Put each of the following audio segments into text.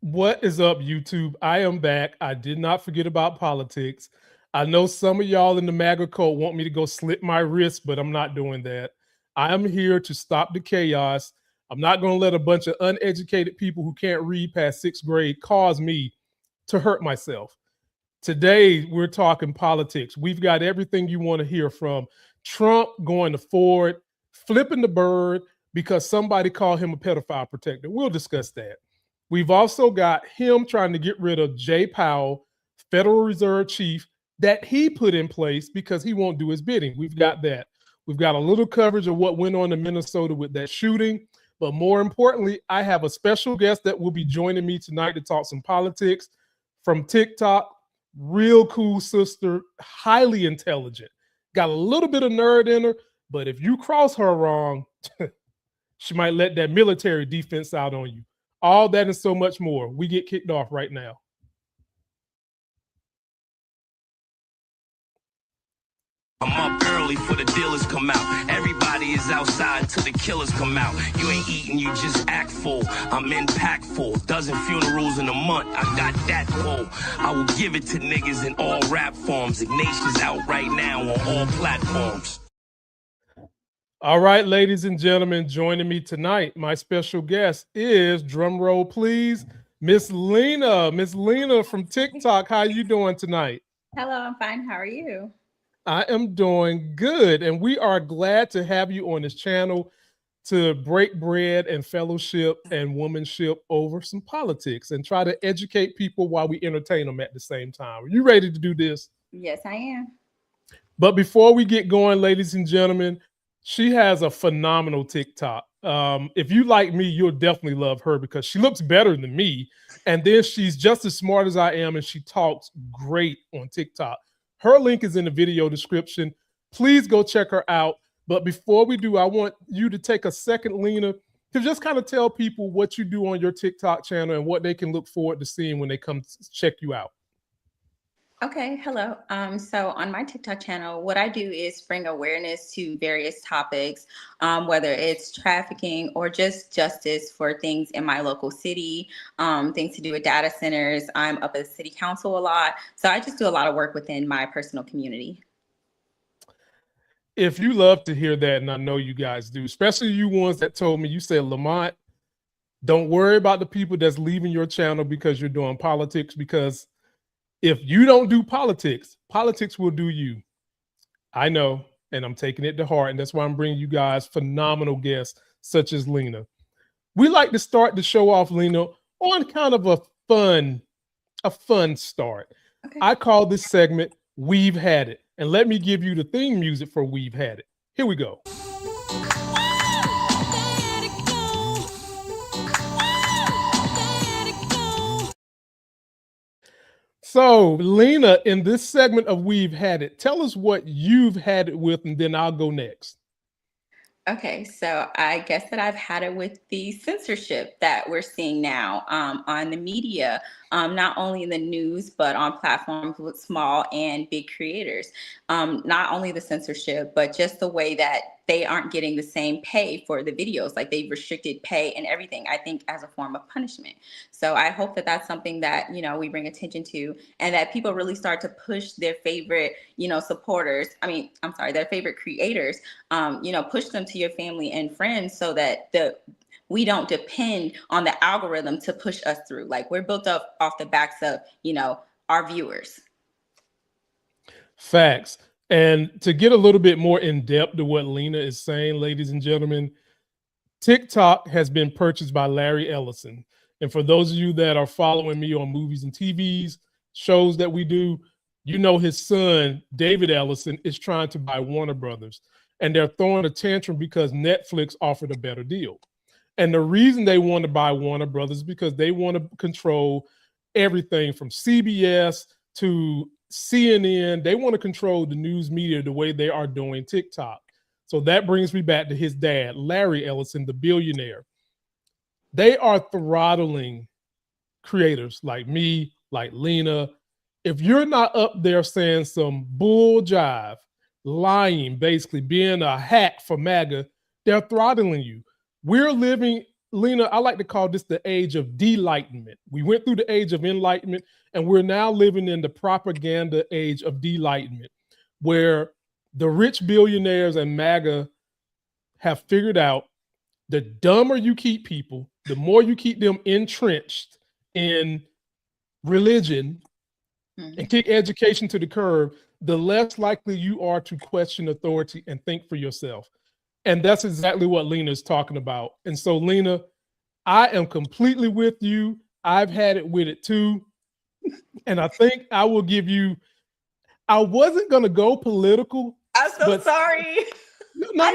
What is up, YouTube? I am back. I did not forget about politics. I know some of y'all in the MAGA cult want me to go slit my wrist, but I'm not doing that. I am here to stop the chaos. I'm not going to let a bunch of uneducated people who can't read past sixth grade cause me to hurt myself. Today, we're talking politics. We've got everything you want to hear from Trump going to Ford, flipping the bird because somebody called him a pedophile protector. We'll discuss that. We've also got him trying to get rid of Jay Powell, Federal Reserve Chief, that he put in place because he won't do his bidding. We've got that. We've got a little coverage of what went on in Minnesota with that shooting. But more importantly, I have a special guest that will be joining me tonight to talk some politics from TikTok. Real cool sister, highly intelligent. Got a little bit of nerd in her, but if you cross her wrong, she might let that military defense out on you. All that and so much more. We get kicked off right now. I'm up early for the dealers come out. Everybody is outside till the killers come out. You ain't eating, you just act full. I'm impactful. Dozen funerals in a month. I got that pull. I will give it to niggas in all rap forms. Ignation's out right now on all platforms. All right, ladies and gentlemen, joining me tonight, my special guest is, drum roll please, Miss Lena. Miss Lena from TikTok. How you doing tonight? Hello, I'm fine. How are you? I am doing good, and we are glad to have you on this channel to break bread and fellowship and womanship over some politics and try to educate people while we entertain them at the same time. Are you ready to do this? Yes, I am. But before we get going, ladies and gentlemen, she has a phenomenal TikTok. If you like me, you'll definitely love her because she looks better than me. And then she's just as smart as I am, and she talks great on TikTok. Her link is in the video description. Please go check her out. But before we do, I want you to take a second, Lena, to just kind of tell people what you do on your TikTok channel and what they can look forward to seeing when they come check you out. Okay, hello. So on my TikTok channel, what I do is bring awareness to various topics, whether it's trafficking or just justice for things in my local city, things to do with data centers. I'm up at city council a lot. So I just do a lot of work within my personal community. If you love to hear that, and I know you guys do, especially you ones that told me, you said, Lamont, don't worry about the people that's leaving your channel because you're doing politics, because if you don't do politics, politics will do you. I know, and I'm taking it to heart, and that's why I'm bringing you guys phenomenal guests such as Lena. We like to start the show off, Lena, on kind of a fun start. Okay. I call this segment We've Had It. And let me give you the theme music for We've Had It. Here we go. So, Lena, in this segment of We've Had It, tell us what you've had it with, and then I'll go next. Okay, so I guess that I've had it with the censorship that we're seeing now on the media, not only in the news, but on platforms with small and big creators. Not only the censorship, but just the way that they aren't getting the same pay for the videos. Like, they've restricted pay and everything, I think, as a form of punishment. So I hope that that's something that, you know, we bring attention to, and that people really start to push their favorite, you know, supporters. Their favorite creators, you know, push them to your family and friends so that we don't depend on the algorithm to push us through. Like, we're built up off the backs of, you know, our viewers. Facts. And to get a little bit more in depth to what Lena is saying, ladies and gentlemen, TikTok has been purchased by Larry Ellison. And for those of you that are following me on movies and TVs, shows that we do, you know his son, David Ellison, is trying to buy Warner Brothers. And they're throwing a tantrum because Netflix offered a better deal. And the reason they want to buy Warner Brothers is because they want to control everything from CBS to CNN. They want to control the news media the way they are doing TikTok. So that brings me back to his dad, Larry Ellison, the billionaire. They are throttling creators like me, like Lena. If you're not up there saying some bull jive, lying, basically being a hack for MAGA, they're throttling you. We're living Lena, I like to call this the age of delightment. We went through the age of enlightenment, and we're now living in the propaganda age of delightment, where the rich billionaires and MAGA have figured out the dumber you keep people, the more you keep them entrenched in religion and kick education to the curb, the less likely you are to question authority and think for yourself. And that's exactly what Lena is talking about. And so, Lena, I am completely with you. I've had it with it too. And I think I will give you, I wasn't going to go political. I'm so sorry. No.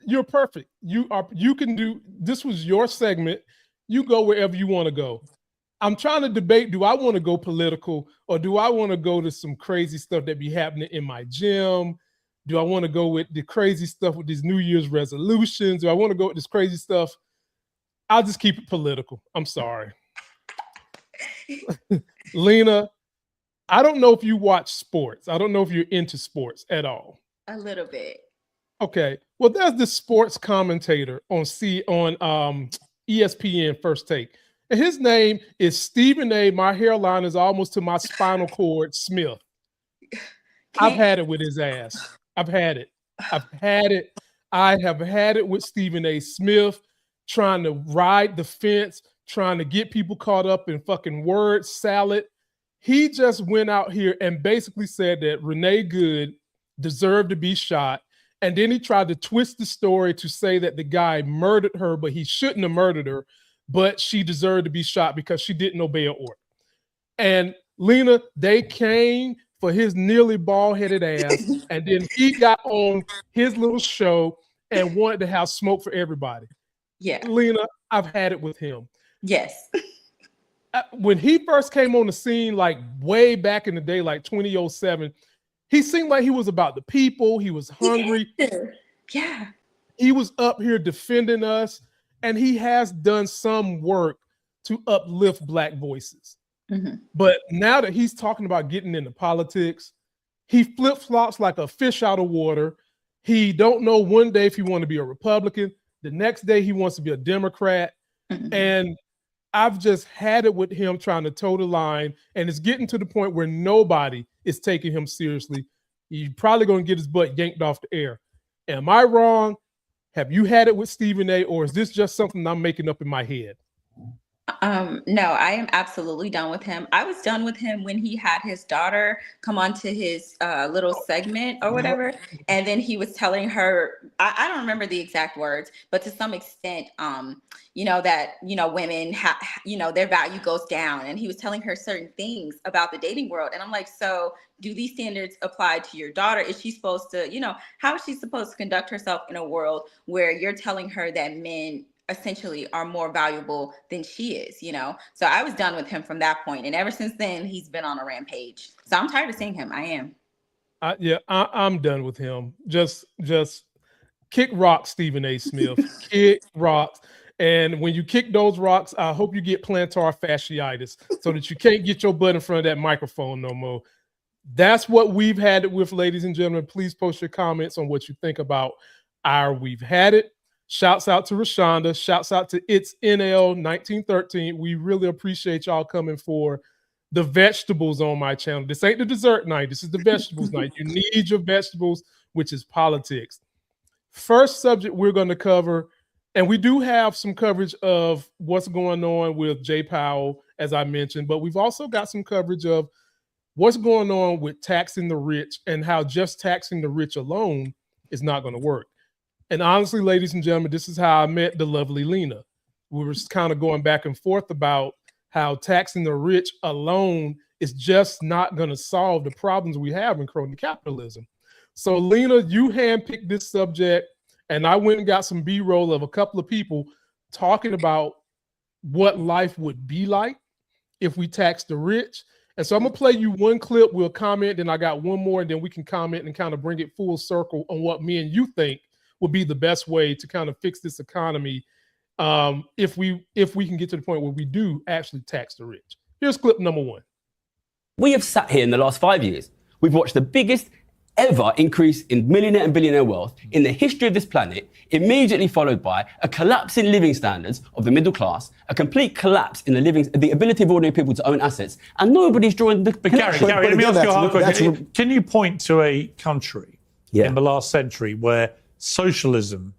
You're perfect. You can do, this was your segment. You go wherever you want to go. I'm trying to debate, do I want to go political or do I want to go to some crazy stuff that be happening in my gym? Do I want to go with the crazy stuff with these New Year's resolutions? Do I want to go with this crazy stuff? I'll just keep it political. I'm sorry. Lena, I don't know if you watch sports. I don't know if you're into sports at all. A little bit. Okay. Well, there's this sports commentator on ESPN First Take. And his name is Stephen A. My hairline is almost to my spinal cord, Smith. I've had it with his ass. I have had it with Stephen A. Smith, trying to ride the fence, trying to get people caught up in fucking word salad. He just went out here and basically said that Renee Good deserved to be shot. And then he tried to twist the story to say that the guy murdered her, but he shouldn't have murdered her, but she deserved to be shot because she didn't obey an order. And Lena, they came for his nearly bald-headed ass, and then he got on his little show and wanted to have smoke for everybody. Yeah. Lena, I've had it with him. Yes. When he first came on the scene, like way back in the day, like 2007, he seemed like he was about the people. He was hungry. Yeah. He was up here defending us, and he has done some work to uplift Black voices. Mm-hmm. But now that he's talking about getting into politics, he flip-flops like a fish out of water. He don't know one day if he want to be a Republican. The next day he wants to be a Democrat. Mm-hmm. And I've just had it with him trying to toe the line, and it's getting to the point where nobody is taking him seriously. He's probably going to get his butt yanked off the air. Am I wrong? Have you had it with Stephen A., or is this just something I'm making up in my head? No, I am absolutely done with him. I was done with him when he had his daughter come onto his little segment or whatever. And then he was telling her, I don't remember the exact words, but to some extent, that, women have, their value goes down. And he was telling her certain things about the dating world. And I'm like, so do these standards apply to your daughter? Is she supposed to, how is she supposed to conduct herself in a world where you're telling her that men essentially are more valuable than she is, So I was done with him from that point. And ever since then, he's been on a rampage. So I'm tired of seeing him. I am. I'm done with him. Just kick rocks, Stephen A. Smith. Kick rocks. And when you kick those rocks, I hope you get plantar fasciitis so that you can't get your butt in front of that microphone no more. That's what we've had it with, ladies and gentlemen. Please post your comments on what you think about our We've Had It. Shouts out to Rashonda. Shouts out to It's NL 1913. We really appreciate y'all coming for the vegetables on my channel. This ain't the dessert night. This is the vegetables night. You need your vegetables, which is politics. First subject we're going to cover, and we do have some coverage of what's going on with Jay Powell, as I mentioned, but we've also got some coverage of what's going on with taxing the rich and how just taxing the rich alone is not going to work. And honestly, ladies and gentlemen, this is how I met the lovely Lena. We were kind of going back and forth about how taxing the rich alone is just not going to solve the problems we have in crony capitalism. So, Lena, you handpicked this subject, and I went and got some B-roll of a couple of people talking about what life would be like if we taxed the rich. And so I'm going to play you one clip. We'll comment, then I got one more, and then we can comment and kind of bring it full circle on what me and you think would be the best way to kind of fix this economy if we can get to the point where we do actually tax the rich. Here's clip number one. We have sat here in the last 5 years. We've watched the biggest ever increase in millionaire and billionaire wealth in the history of this planet, immediately followed by a collapse in living standards of the middle class, a complete collapse in the ability of ordinary people to own assets, and nobody's drawing the connection. Gary, let me ask you a hard question. Can you point to a country in the last century where socialism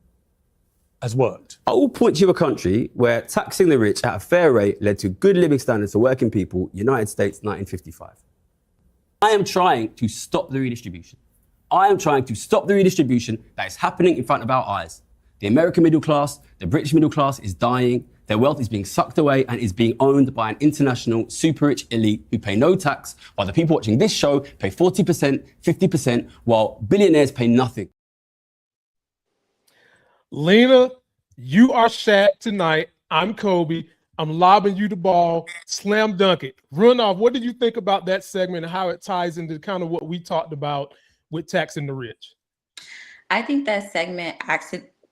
has worked? I will point to a country where taxing the rich at a fair rate led to good living standards for working people, United States, 1955. I am trying to stop the redistribution. I am trying to stop the redistribution that is happening in front of our eyes. The American middle class, the British middle class is dying. Their wealth is being sucked away and is being owned by an international super rich elite who pay no tax, while the people watching this show pay 40%, 50%, while billionaires pay nothing. Lena, you are Shaq tonight. I'm Kobe. I'm lobbing you the ball. Slam dunk it. Run off. What did you think about that segment and how it ties into kind of what we talked about with taxing the rich? I think that segment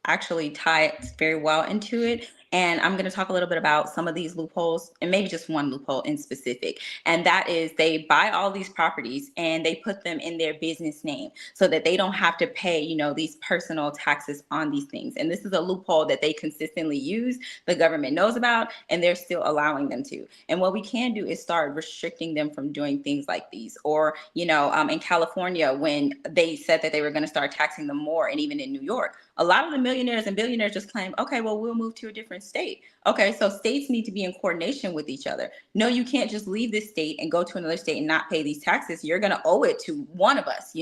actually ties very well into it. And I'm going to talk a little bit about some of these loopholes, and maybe just one loophole in specific. And that is they buy all these properties and they put them in their business name so that they don't have to pay, these personal taxes on these things. And this is a loophole that they consistently use, the government knows about, and they're still allowing them to. And what we can do is start restricting them from doing things like these. Or, in California, when they said that they were going to start taxing them more, and even in New York, a lot of the millionaires and billionaires just claim, okay, well, we'll move to a different state. Okay, so states need to be in coordination with each other. No, you can't just leave this state and go to another state and not pay these taxes. You're going to owe it to one of us,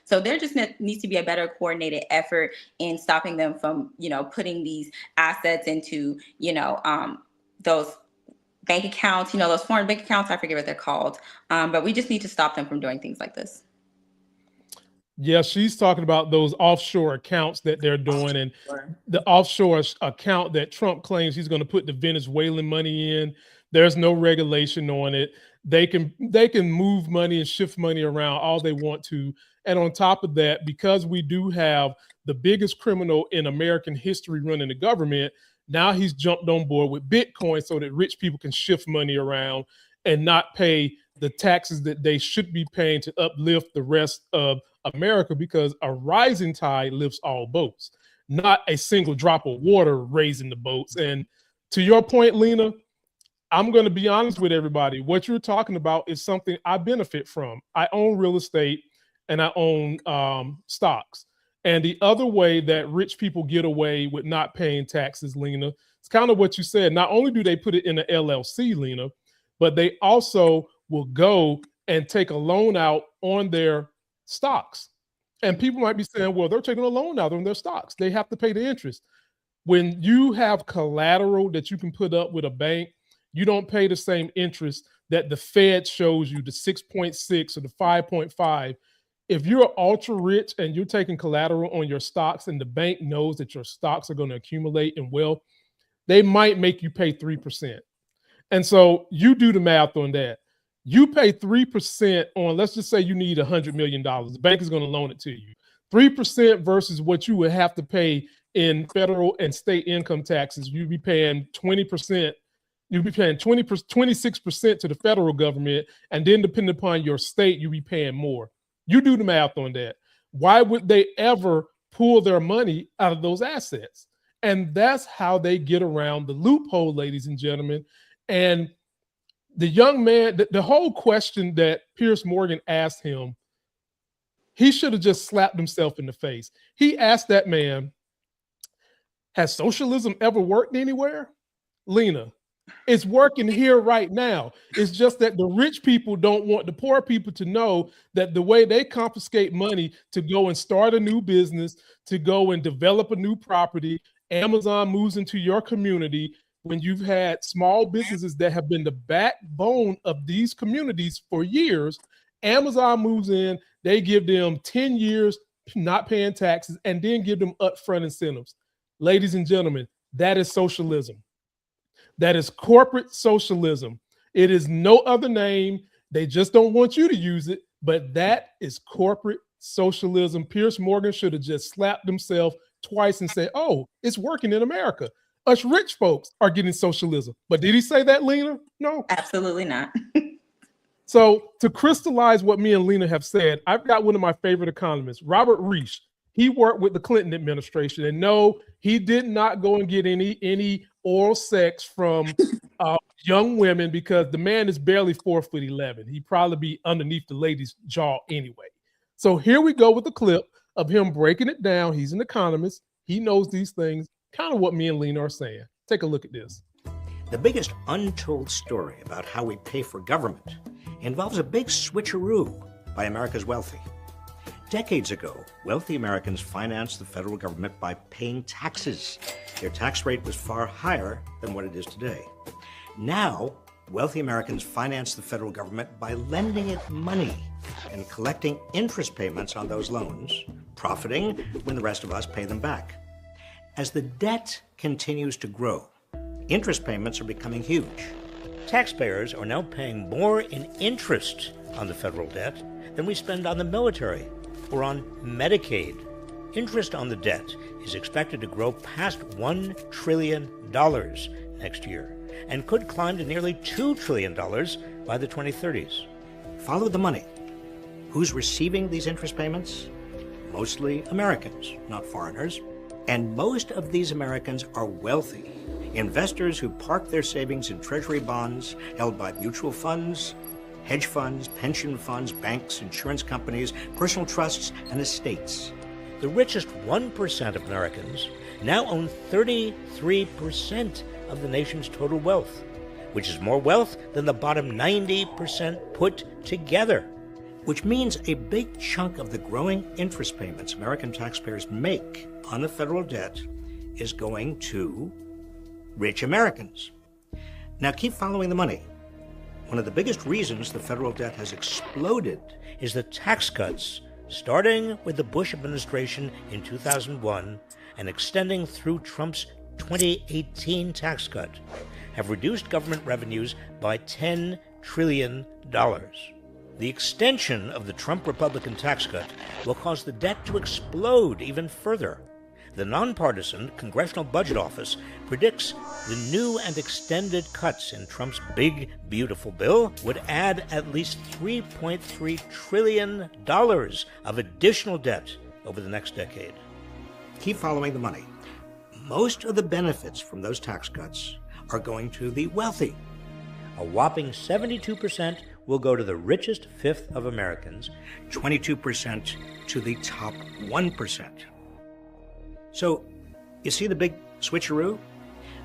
So there just needs to be a better coordinated effort in stopping them from, putting these assets into, those bank accounts, those foreign bank accounts. I forget what they're called. But we just need to stop them from doing things like this. Yeah, she's talking about those offshore accounts that they're doing, and the offshore account that Trump claims he's going to put the Venezuelan money in. There's no regulation on it. They can move money and shift money around all they want to. And on top of that, because we do have the biggest criminal in American history running the government, now he's jumped on board with Bitcoin so that rich people can shift money around and not pay the taxes that they should be paying to uplift the rest of America, because a rising tide lifts all boats, not a single drop of water raising the boats. And to your point, Lena, I'm going to be honest with everybody. What you're talking about is something I benefit from. I own real estate and I own stocks. And the other way that rich people get away with not paying taxes, Lena, it's kind of what you said. Not only do they put it in an LLC, Lena, but they also will go and take a loan out on their stocks. And people might be saying, well, they're taking a loan out on their stocks. They have to pay the interest. When you have collateral that you can put up with a bank, you don't pay the same interest that the Fed shows you, the 6.6 or the 5.5. If you're ultra rich and you're taking collateral on your stocks and the bank knows that your stocks are going to accumulate in wealth, they might make you pay 3%. And so you do the math on that. You pay 3% on, let's just say you need $100 million. The bank is going to loan it to you. 3% versus what you would have to pay in federal and state income taxes. You'd be paying 20%. You'd be paying 26% to the federal government. And then depending upon your state, you'd be paying more. You do the math on that. Why would they ever pull their money out of those assets? And that's how they get around the loophole, ladies and gentlemen. And the young man, the whole question that Piers Morgan asked him, he should have just slapped himself in the face. He asked that man, has socialism ever worked anywhere? Lena, it's working here right now. It's just that the rich people don't want the poor people to know that the way they confiscate money to go and start a new business, to go and develop a new property, Amazon moves into your community. When you've had small businesses that have been the backbone of these communities for years, Amazon moves in, they give them 10 years not paying taxes, and then give them upfront incentives. Ladies and gentlemen, that is socialism. That is corporate socialism. It is no other name. They just don't want you to use it, but that is corporate socialism. Piers Morgan should have just slapped himself twice and said, oh, it's working in America. Us rich folks are getting socialism. But did he say that, Lena? No. Absolutely not. So to crystallize what me and Lena have said, I've got one of my favorite economists, Robert Reich. He worked with the Clinton administration, and no, he did not go and get any oral sex from young women, because the man is barely 4'11". He'd probably be underneath the lady's jaw anyway. So here we go with the clip of him breaking it down. He's an economist. He knows these things, kind of what me and Lena are saying. Take a look at this. The biggest untold story about how we pay for government involves a big switcheroo by America's wealthy. Decades ago, wealthy Americans financed the federal government by paying taxes. Their tax rate was far higher than what it is today. Now, wealthy Americans finance the federal government by lending it money and collecting interest payments on those loans, profiting when the rest of us pay them back. As the debt continues to grow, interest payments are becoming huge. Taxpayers are now paying more in interest on the federal debt than we spend on the military or on Medicaid. Interest on the debt is expected to grow past $1 trillion next year and could climb to nearly $2 trillion by the 2030s. Follow the money. Who's receiving these interest payments? Mostly Americans, not foreigners. And most of these Americans are wealthy. Investors who park their savings in treasury bonds held by mutual funds, hedge funds, pension funds, banks, insurance companies, personal trusts, and estates. The richest 1% of Americans now own 33% of the nation's total wealth, which is more wealth than the bottom 90% put together, which means a big chunk of the growing interest payments American taxpayers make on the federal debt is going to rich Americans. Now keep following the money. One of the biggest reasons the federal debt has exploded is the tax cuts, starting with the Bush administration in 2001 and extending through Trump's 2018 tax cut, have reduced government revenues by $10 trillion. The extension of the Trump Republican tax cut will cause the debt to explode even further. The nonpartisan Congressional Budget Office predicts the new and extended cuts in Trump's big, beautiful bill would add at least $3.3 trillion of additional debt over the next decade. Keep following the money. Most of the benefits from those tax cuts are going to the wealthy. A whopping 72% will go to the richest fifth of Americans, 22% to the top 1%. So, you see the big switcheroo?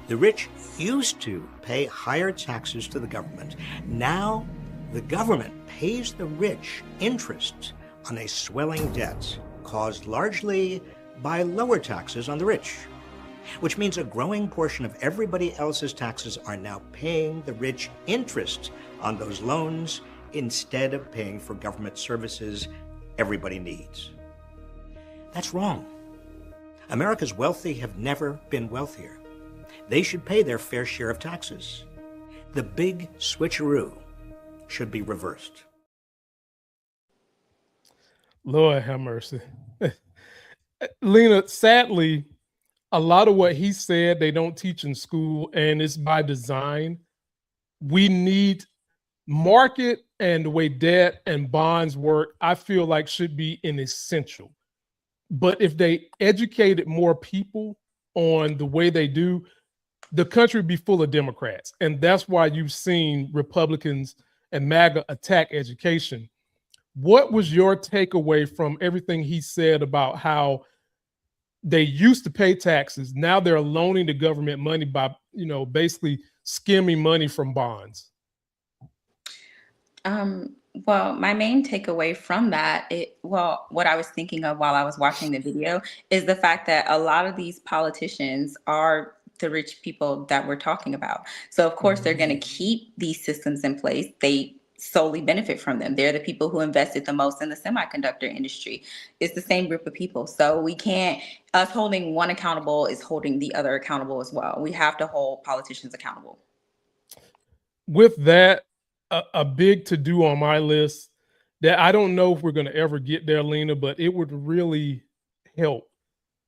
The rich used to pay higher taxes to the government. Now, the government pays the rich interest on a swelling debt caused largely by lower taxes on the rich, which means a growing portion of everybody else's taxes are now paying the rich interest on those loans instead of paying for government services everybody needs. That's wrong. America's wealthy have never been wealthier. They should pay their fair share of taxes. The big switcheroo should be reversed. Lord have mercy. Lena, sadly, a lot of what he said they don't teach in school, and it's by design. We need market and the way debt and bonds work, I feel like should be an essential. But if they educated more people on the way they do, the country would be full of Democrats. And that's why you've seen Republicans and MAGA attack education. What was your takeaway from everything he said about how they used to pay taxes? Now they're loaning the government money by, basically skimming money from bonds. Well, my main takeaway from that, what I was thinking of while I was watching the video is the fact that a lot of these politicians are the rich people that we're talking about. So of course they're going to keep these systems in place. They solely benefit from them. They're the people who invested the most in the semiconductor industry. It's the same group of people. So we can't, us holding one accountable is holding the other accountable as well. We have to hold politicians accountable. With that, a big to-do on my list that I don't know if we're going to ever get there, Lena, but it would really help,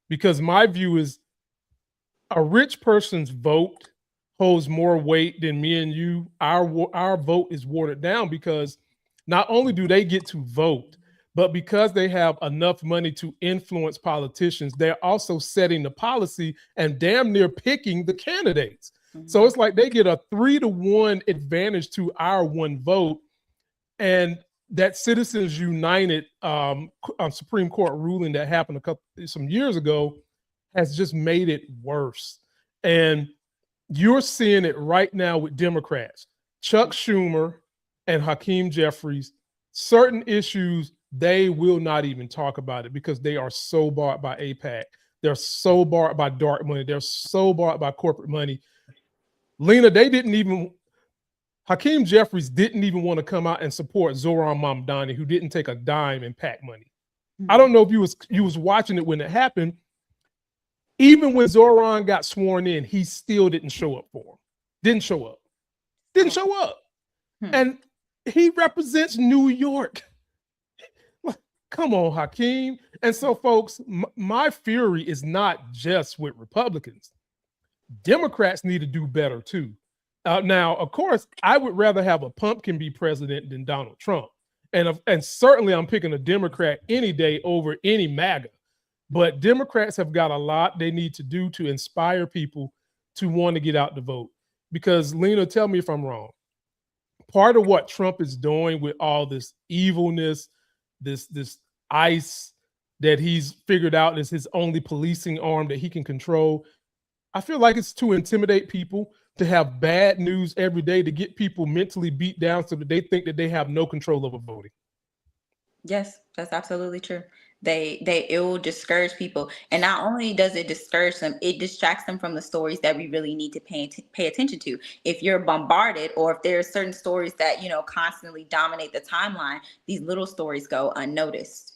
because my view is a rich person's vote holds more weight than me and you. Our vote is watered down because not only do they get to vote, but because they have enough money to influence politicians, they're also setting the policy and damn near picking the candidates. So it's like they get a 3-to-1 advantage to our one vote. And that Citizens United Supreme Court ruling that happened some years ago has just made it worse. And you're seeing it right now with Democrats. Chuck Schumer and Hakeem Jeffries, certain issues, they will not even talk about it because they are so bought by AIPAC. They're so bought by dark money. They're so bought by corporate money. Lena, Hakeem Jeffries didn't even want to come out and support Zohran Mamdani, who didn't take a dime in PAC money. I don't know if you was watching it when it happened. Even when Zohran got sworn in, he still didn't show up for him. Didn't show up. And he represents New York. Come on, Hakeem. And so, folks, my fury is not just with Republicans. Democrats need to do better, too. Now, of course, I would rather have a pumpkin be president than Donald Trump. And certainly I'm picking a Democrat any day over any MAGA. But Democrats have got a lot they need to do to inspire people to want to get out to vote. Because, Lena, tell me if I'm wrong. Part of what Trump is doing with all this evilness, this ICE that he's figured out is his only policing arm that he can control, I feel like it's to intimidate people, to have bad news every day, to get people mentally beat down so that they think that they have no control over voting. Yes, that's absolutely true. It will discourage people. And not only does it discourage them, it distracts them from the stories that we really need to pay attention to. If you're bombarded, or if there are certain stories that, constantly dominate the timeline, these little stories go unnoticed.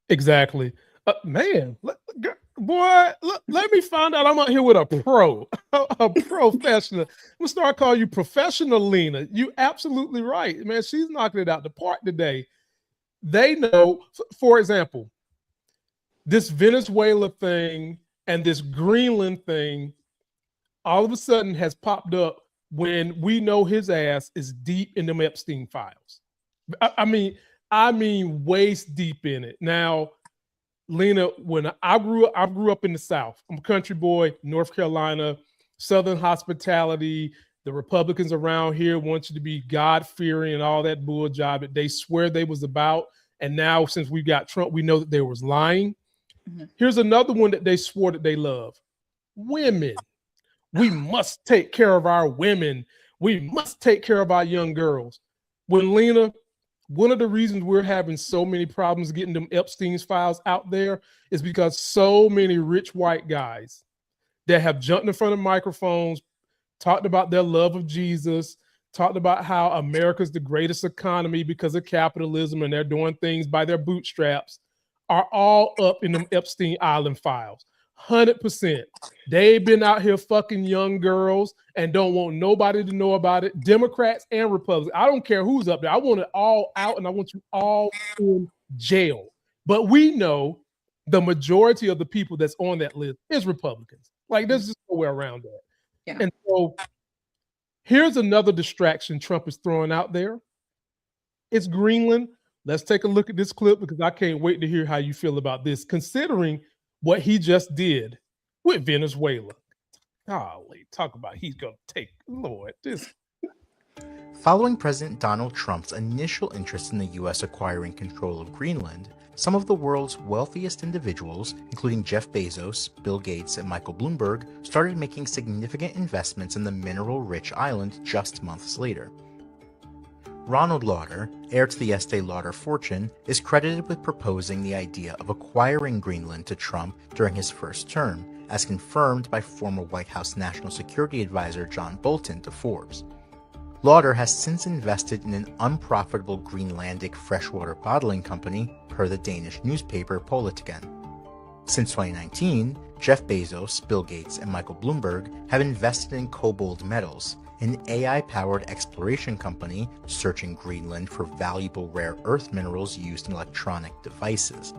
Exactly. Man, boy, let me find out I'm out here with a pro, a professional. I'm gonna start calling you Professional Lena. You absolutely right, man. She's knocking it out the park today. They know, for example, this Venezuela thing and this Greenland thing all of a sudden has popped up when we know his ass is deep in them Epstein files. I mean, waist deep in it. Now, Lena, when I grew up in the South. I'm a country boy, North Carolina, Southern hospitality. The Republicans around here want you to be God-fearing and all that bull job that they swear they was about. And now, since we got Trump, we know that they was lying. Here's another one that they swore that they love. Women. We must take care of our women. We must take care of our young girls. When Lena, one of the reasons we're having so many problems getting them Epstein's files out there is because so many rich white guys that have jumped in front of microphones, talked about their love of Jesus, talked about how America's the greatest economy because of capitalism and they're doing things by their bootstraps, are all up in them Epstein Island files. 100%. They've been out here fucking young girls and don't want nobody to know about it. Democrats and Republicans. I don't care who's up there. I want it all out and I want you all in jail. But we know the majority of the people that's on that list is Republicans. Like, there's just no way around that. Yeah. And so here's another distraction Trump is throwing out there. It's Greenland. Let's take a look at this clip because I can't wait to hear how you feel about this, considering what he just did with Venezuela. Golly, talk about he's going to take, Lord, this. Following President Donald Trump's initial interest in the U.S. acquiring control of Greenland, some of the world's wealthiest individuals, including Jeff Bezos, Bill Gates, and Michael Bloomberg, started making significant investments in the mineral-rich island just months later. Ronald Lauder, heir to the Estee Lauder fortune, is credited with proposing the idea of acquiring Greenland to Trump during his first term, as confirmed by former White House National Security Advisor John Bolton to Forbes. Lauder has since invested in an unprofitable Greenlandic freshwater bottling company, per the Danish newspaper Politiken. Since 2019, Jeff Bezos, Bill Gates, and Michael Bloomberg have invested in Kobold Metals, an AI-powered exploration company searching Greenland for valuable rare earth minerals used in electronic devices.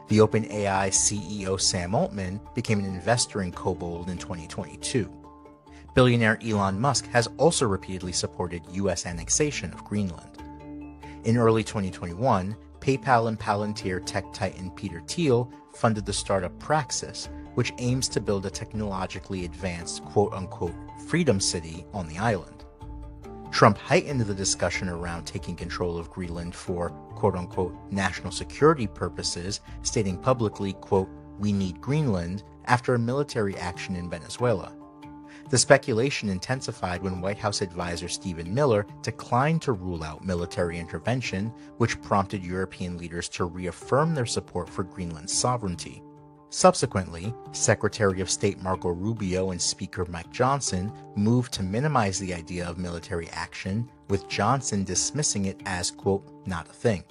The OpenAI CEO Sam Altman became an investor in Kobold in 2022. Billionaire Elon Musk has also repeatedly supported U.S. annexation of Greenland. In early 2021, PayPal and Palantir tech titan Peter Thiel funded the startup Praxis, which aims to build a technologically advanced quote-unquote freedom city on the island. Trump heightened the discussion around taking control of Greenland for quote-unquote national security purposes, stating publicly, quote, "We need Greenland," after a military action in Venezuela. The speculation intensified when White House advisor Stephen Miller declined to rule out military intervention, which prompted European leaders to reaffirm their support for Greenland's sovereignty. Subsequently, Secretary of State Marco Rubio and Speaker Mike Johnson moved to minimize the idea of military action, with Johnson dismissing it as, quote, "not a thing."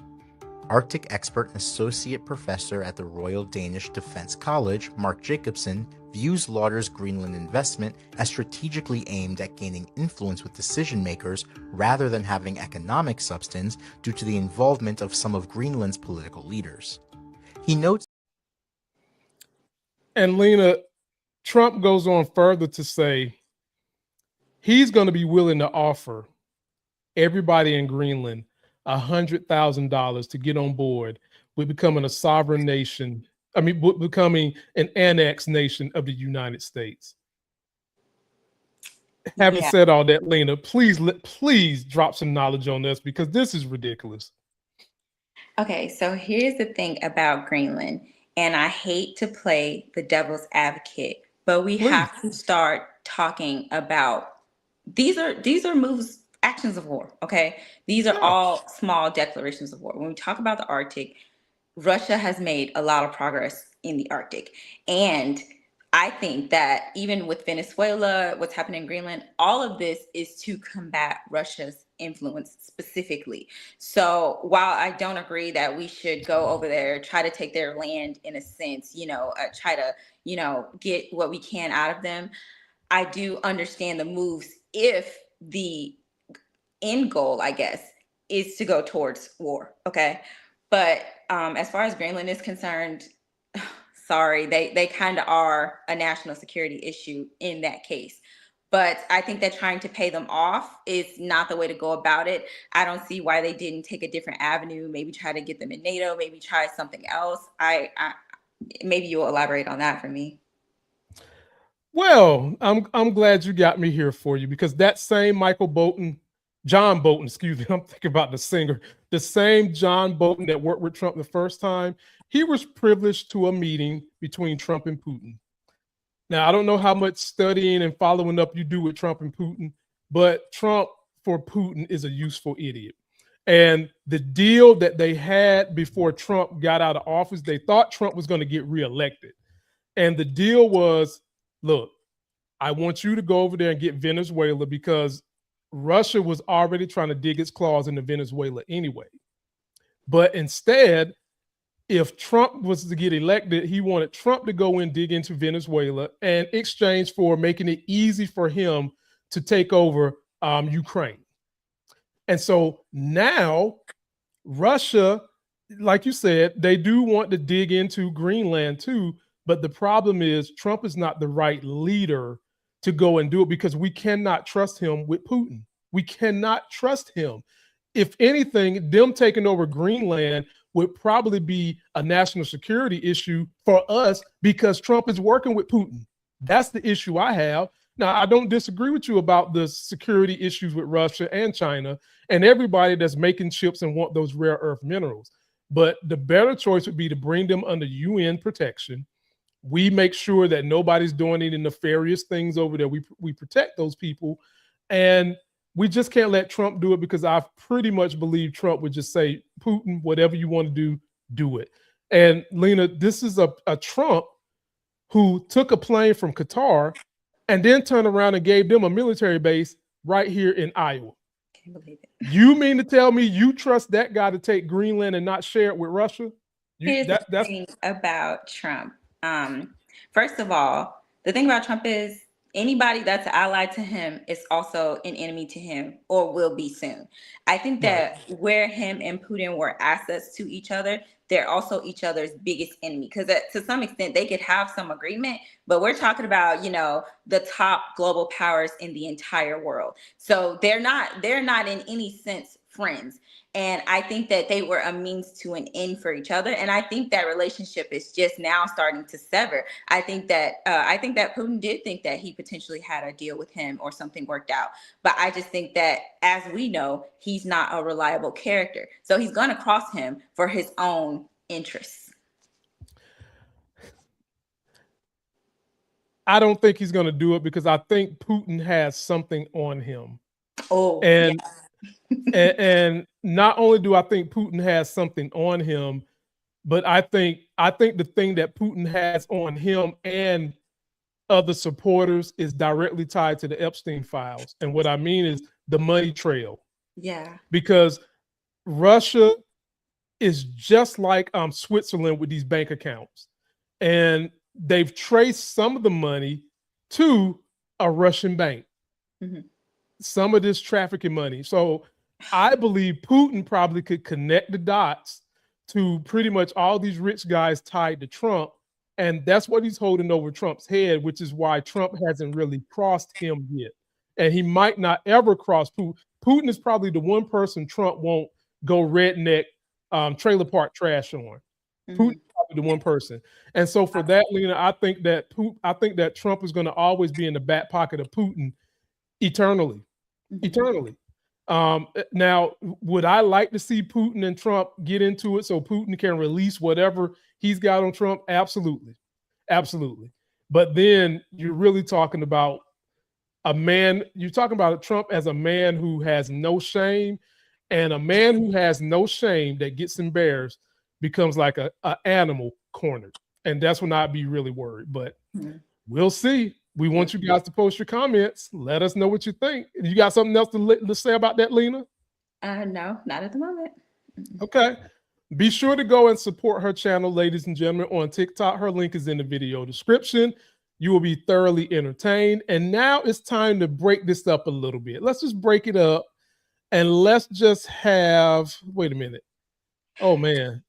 Arctic expert and associate professor at the Royal Danish Defence College, Mark Jacobson, views Lauder's Greenland investment as strategically aimed at gaining influence with decision makers rather than having economic substance due to the involvement of some of Greenland's political leaders. He notes. And Lena, Trump goes on further to say he's going to be willing to offer everybody in Greenland $100,000 to get on board with becoming a sovereign nation. Becoming an annexed nation of the United States. Having said all that, Lena, please drop some knowledge on this because this is ridiculous. Okay, so here's the thing about Greenland, and I hate to play the devil's advocate, but we have to start talking about these are moves, actions of war. Okay, these are all small declarations of war. When we talk about the Arctic, Russia has made a lot of progress in the Arctic. And I think that even with Venezuela, what's happening in Greenland, all of this is to combat Russia's influence specifically. So while I don't agree that we should go over there, try to take their land in a sense, try to, get what we can out of them, I do understand the moves if the end goal, I guess, is to go towards war. Okay. But as far as Greenland is concerned, sorry, they kind of are a national security issue in that case. But I think that trying to pay them off is not the way to go about it. I don't see why they didn't take a different avenue, maybe try to get them in NATO, maybe try something else. Maybe you'll elaborate on that for me. Well, I'm glad you got me here for you because that same John Bolton, excuse me, I'm thinking about the singer, the same John Bolton that worked with Trump the first time, he was privileged to a meeting between Trump and Putin. Now, I don't know how much studying and following up you do with Trump and Putin, but Trump for Putin is a useful idiot. And the deal that they had before Trump got out of office, they thought Trump was going to get reelected. And the deal was, look, I want you to go over there and get Venezuela because Russia was already trying to dig its claws into Venezuela anyway. But instead, if Trump was to get elected, he wanted Trump to go and dig into Venezuela in exchange for making it easy for him to take over Ukraine. And so now Russia, like you said, they do want to dig into Greenland too. But the problem is Trump is not the right leader to go and do it because we cannot trust him with Putin. We cannot trust him. If anything, them taking over Greenland would probably be a national security issue for us because Trump is working with Putin. That's the issue I have. Now, I don't disagree with you about the security issues with Russia and China and everybody that's making chips and want those rare earth minerals. But the better choice would be to bring them under UN protection. We make sure that nobody's doing any nefarious things over there. We protect those people. And we just can't let Trump do it because I pretty much believe Trump would just say, Putin, whatever you want to do it. And Lena, this is a Trump who took a plane from Qatar and then turned around and gave them a military base right here in Iowa. Can't believe it. You mean to tell me you trust that guy to take Greenland and not share it with Russia? Here's the thing about Trump. First of all, the thing about Trump is anybody that's allied to him is also an enemy to him or will be soon. I think that where him and Putin were assets to each other, they're also each other's biggest enemy because to some extent they could have some agreement, but we're talking about, the top global powers in the entire world. So they're not in any sense friends. And I think that they were a means to an end for each other. And I think that relationship is just now starting to sever. I think that Putin did think that he potentially had a deal with him or something worked out. But I just think that, as we know, he's not a reliable character. So he's going to cross him for his own interests. I don't think he's going to do it because I think Putin has something on him. Oh, and yeah. and not only do I think Putin has something on him, but I think the thing that Putin has on him and other supporters is directly tied to the Epstein files. And what I mean is the money trail. Yeah. Because Russia is just like Switzerland with these bank accounts. And they've traced some of the money to a Russian bank. Mm-hmm. Some of this trafficking money. So I believe Putin probably could connect the dots to pretty much all these rich guys tied to Trump. And that's what he's holding over Trump's head, which is why Trump hasn't really crossed him yet. And he might not ever cross Putin. Putin is probably the one person Trump won't go redneck trailer park trash on. Mm-hmm. Putin's probably the one person. And so for that, Lena, I think that Trump is going to always be in the back pocket of Putin eternally. Mm-hmm. Eternally. Now, would I like to see Putin and Trump get into it so Putin can release whatever he's got on Trump? Absolutely. Absolutely. But then you're really talking about Trump as a man who has no shame, and a man who has no shame that gets embarrassed becomes like an animal cornered. And that's when I'd be really worried. But we'll see. We want you guys to post your comments. Let us know what you think. You got something else to say about that, Lena? No, not at the moment. Okay. Be sure to go and support her channel, ladies and gentlemen, on TikTok. Her link is in the video description. You will be thoroughly entertained. And now it's time to break this up a little bit. Let's just break it up and let's just have, wait a minute. Oh, man.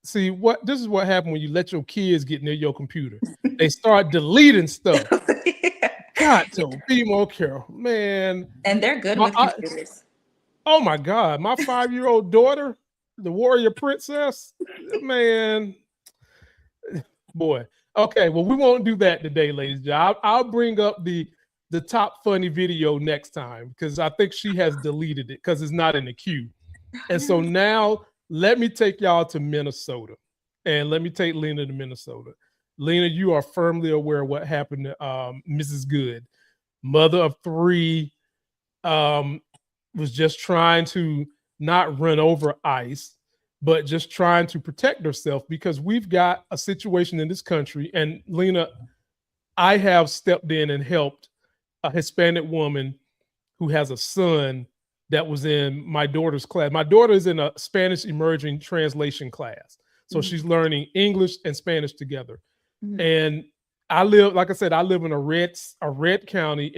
See, this is what happened when you let your kids get near your computer. They start deleting stuff. God, to be more careful, man. And they're good with computers. Oh my God, my 5-year-old daughter, the warrior princess, man, boy. Okay, well, we won't do that today, ladies and gentlemen. I'll bring up the top funny video next time because I think she has deleted it because it's not in the queue. And so now, let me take y'all to Minnesota, and let me take Lena to Minnesota. Lena, you are firmly aware of what happened to Mrs. Good, mother of 3, was just trying to not run over ICE, but just trying to protect herself because we've got a situation in this country. And Lena, I have stepped in and helped a Hispanic woman who has a son that was in my daughter's class. My daughter is in a Spanish emerging translation class. So she's learning English and Spanish together. And I live in a red county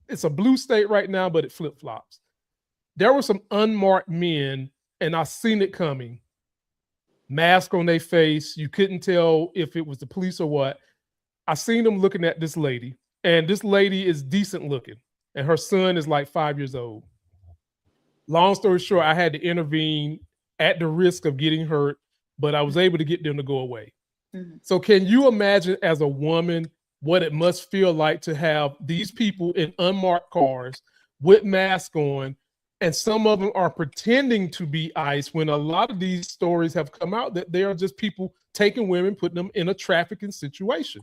it's a blue state right now, but it flip-flops. There were some unmarked men, and I seen it coming. Mask on their face. You couldn't tell if it was the police or what. I seen them looking at this lady, and this lady is decent looking, and her son is like 5 years old. Long story short, I had to intervene at the risk of getting hurt, but I was able to get them to go away. So can you imagine as a woman what it must feel like to have these people in unmarked cars with masks on, and some of them are pretending to be ICE when a lot of these stories have come out that they are just people taking women, putting them in a trafficking situation.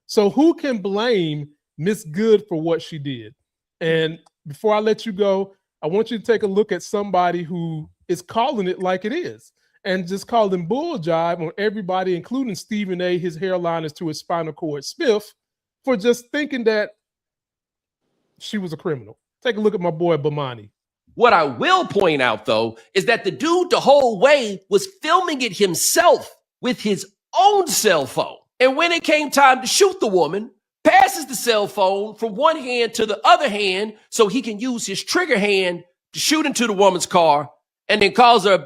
So who can blame Miss Good for what she did? And before I let you go, I want you to take a look at somebody who is calling it like it is and just calling bull jive on everybody, including Stephen A. His hairline is to his spinal cord spiff for just thinking that she was a criminal. Take a look at my boy Bomani. What I will point out, though, is that the dude the whole way was filming it himself with his own cell phone. And when it came time to shoot the woman, passes the cell phone from one hand to the other hand so he can use his trigger hand to shoot into the woman's car and then calls her a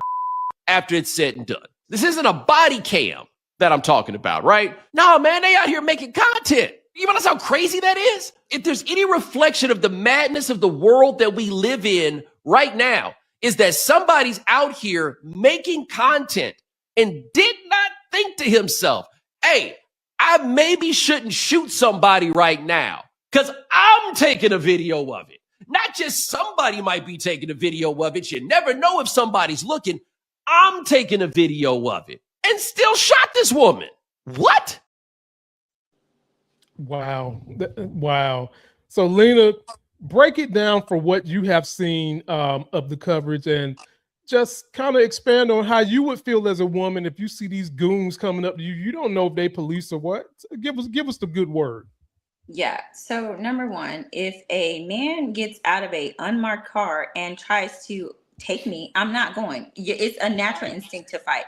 after it's said and done. This isn't a body cam that I'm talking about, right? No, man, they out here making content. You realize how crazy that is? If there's any reflection of the madness of the world that we live in right now, is that somebody's out here making content and did not think to himself, hey, I maybe shouldn't shoot somebody right now because I'm taking a video of it. Not just somebody might be taking a video of it. You never know if somebody's looking. I'm taking a video of it and still shot this woman. What? Wow. Wow. So, Lena, break it down for what you have seen of the coverage and just kind of expand on how you would feel as a woman if you see these goons coming up to you. You don't know if they police or what. Give us the good word. Yeah. So number one, if a man gets out of a unmarked car and tries to take me, I'm not going. It's a natural instinct to fight.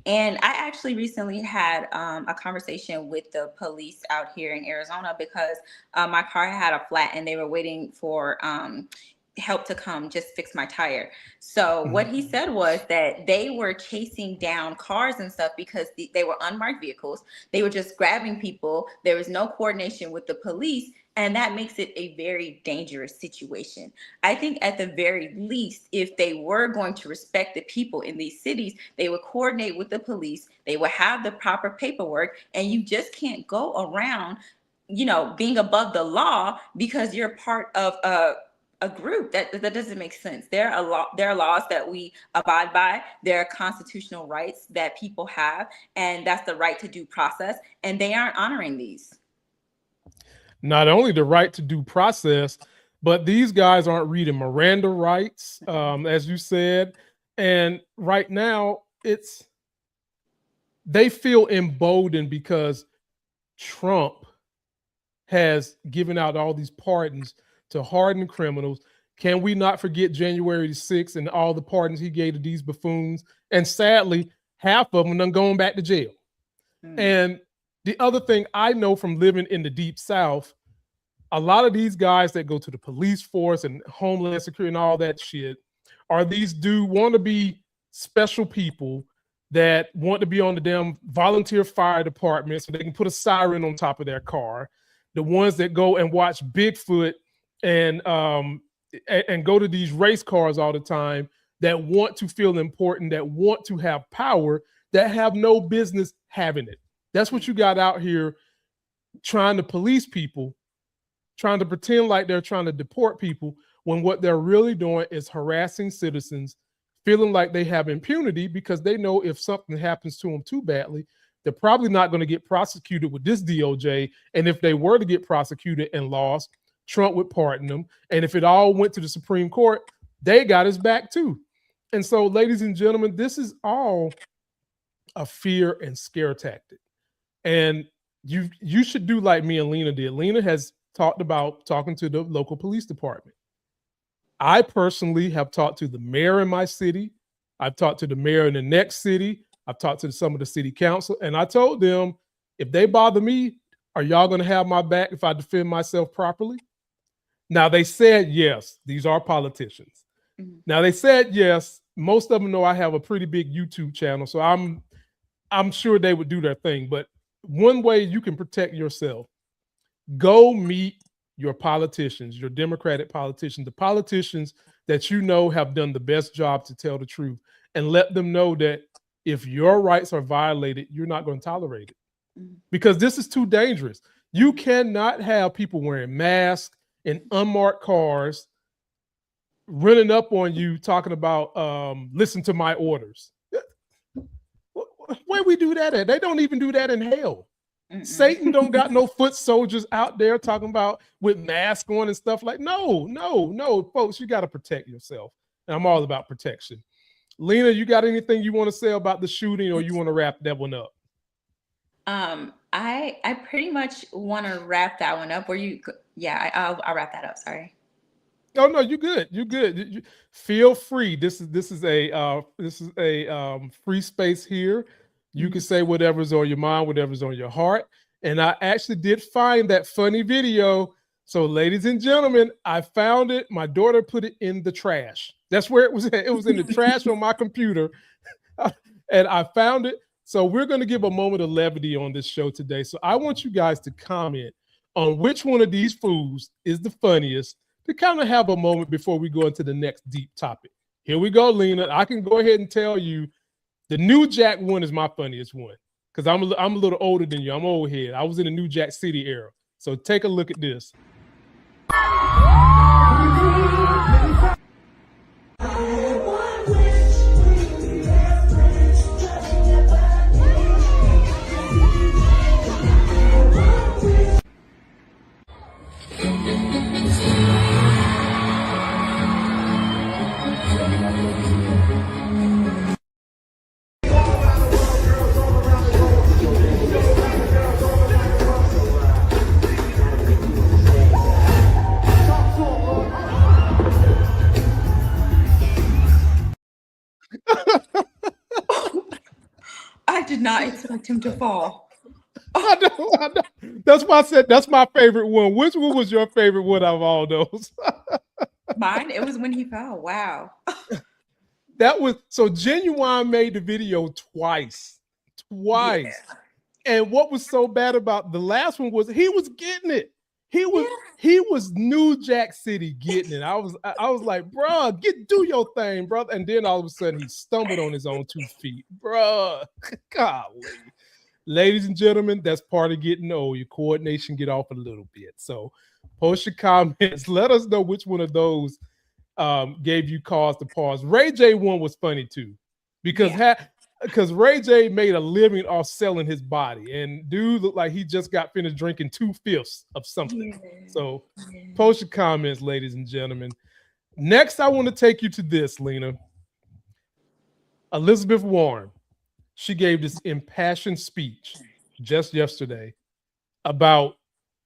And I actually recently had a conversation with the police out here in Arizona because my car had a flat and they were waiting for help to come just fix my tire. So what he said was that they were chasing down cars and stuff because they were unmarked vehicles. They were just grabbing people. There was no coordination with the police. And that makes it a very dangerous situation. I think at the very least, if they were going to respect the people in these cities, they would coordinate with the police. They would have the proper paperwork. And you just can't go around, being above the law because you're part of a group. That doesn't make sense. There are laws that we abide by. There are constitutional rights that people have, and that's the right to due process. And they aren't honoring these. Not only the right to due process, but these guys aren't reading Miranda rights, as you said. And right now, they feel emboldened because Trump has given out all these pardons to hardened criminals. Can we not forget January 6th and all the pardons he gave to these buffoons? And sadly, half of them done going back to jail. And the other thing I know from living in the Deep South, a lot of these guys that go to the police force and Homeland Security and all that shit are these want to be special people that want to be on the damn volunteer fire department so they can put a siren on top of their car. The ones that go and watch Bigfoot and go to these race cars all the time, that want to feel important, that want to have power, that have no business having it. That's what you got out here trying to police people, trying to pretend like they're trying to deport people when what they're really doing is harassing citizens, feeling like they have impunity because they know if something happens to them too badly, they're probably not going to get prosecuted with this DOJ. And if they were to get prosecuted and lost, Trump would pardon them. And if it all went to the Supreme Court, they got his back too. And so, ladies and gentlemen, this is all a fear and scare tactic. And you should do like me and Lena did. Lena has talked about talking to the local police department. I personally have talked to the mayor in my city. I've talked to the mayor in the next city. I've talked to some of the city council. And I told them, if they bother me, are y'all going to have my back if I defend myself properly? Now, they said yes. These are politicians. Now, they said yes. Most of them know I have a pretty big YouTube channel, so I'm sure they would do their thing. But one way you can protect yourself, go meet your politicians, your Democratic politicians, the politicians that you know have done the best job to tell the truth, and let them know that if your rights are violated, you're not going to tolerate it. Because this is too dangerous. You cannot have people wearing masks in unmarked cars running up on you talking about listen to my orders. Where we do that at? They don't even do that in hell. Satan don't got no foot soldiers out there talking about with masks on and stuff like. No, folks, you got to protect yourself. And I'm all about protection. Lena, you got anything you want to say about the shooting, or you want to wrap that one up? I pretty much want to wrap that one up. I'll wrap that up. Sorry. Oh no, you good. You good. Feel free. This is a free space here. You can say whatever's on your mind, whatever's on your heart. And I actually did find that funny video. So, ladies and gentlemen, I found it. My daughter put it in the trash. That's where it was at. It was in the trash on my computer. And I found it. So we're going to give a moment of levity on this show today. So I want you guys to comment on which one of these fools is the funniest, to kind of have a moment before we go into the next deep topic. Here we go, Lena. I can go ahead and tell you the New Jack one is my funniest one because I'm a little older than you. I'm old head. I was in the New Jack City era. So take a look at this. I did not expect him to fall. I know. That's why I said that's my favorite one. Which one was your favorite one out of all those? Mine, it was when he fell. Wow. That was so Genuine made the video twice. Yeah. And what was so bad about the last one was he was getting it. He was New Jack City getting it. I was like, bro, do your thing, brother. And then all of a sudden he stumbled on his own 2 feet. Bro, golly. Ladies and gentlemen, that's part of getting old. Your coordination get off a little bit. So post your comments. Let us know which one of those gave you cause to pause. Ray J one was funny too, because Ray J made a living off selling his body, and dude looked like he just got finished drinking 2/5 of something. So post your comments, ladies and gentlemen. Next, I want to take you to this, Lena. Elizabeth Warren. She gave this impassioned speech just yesterday about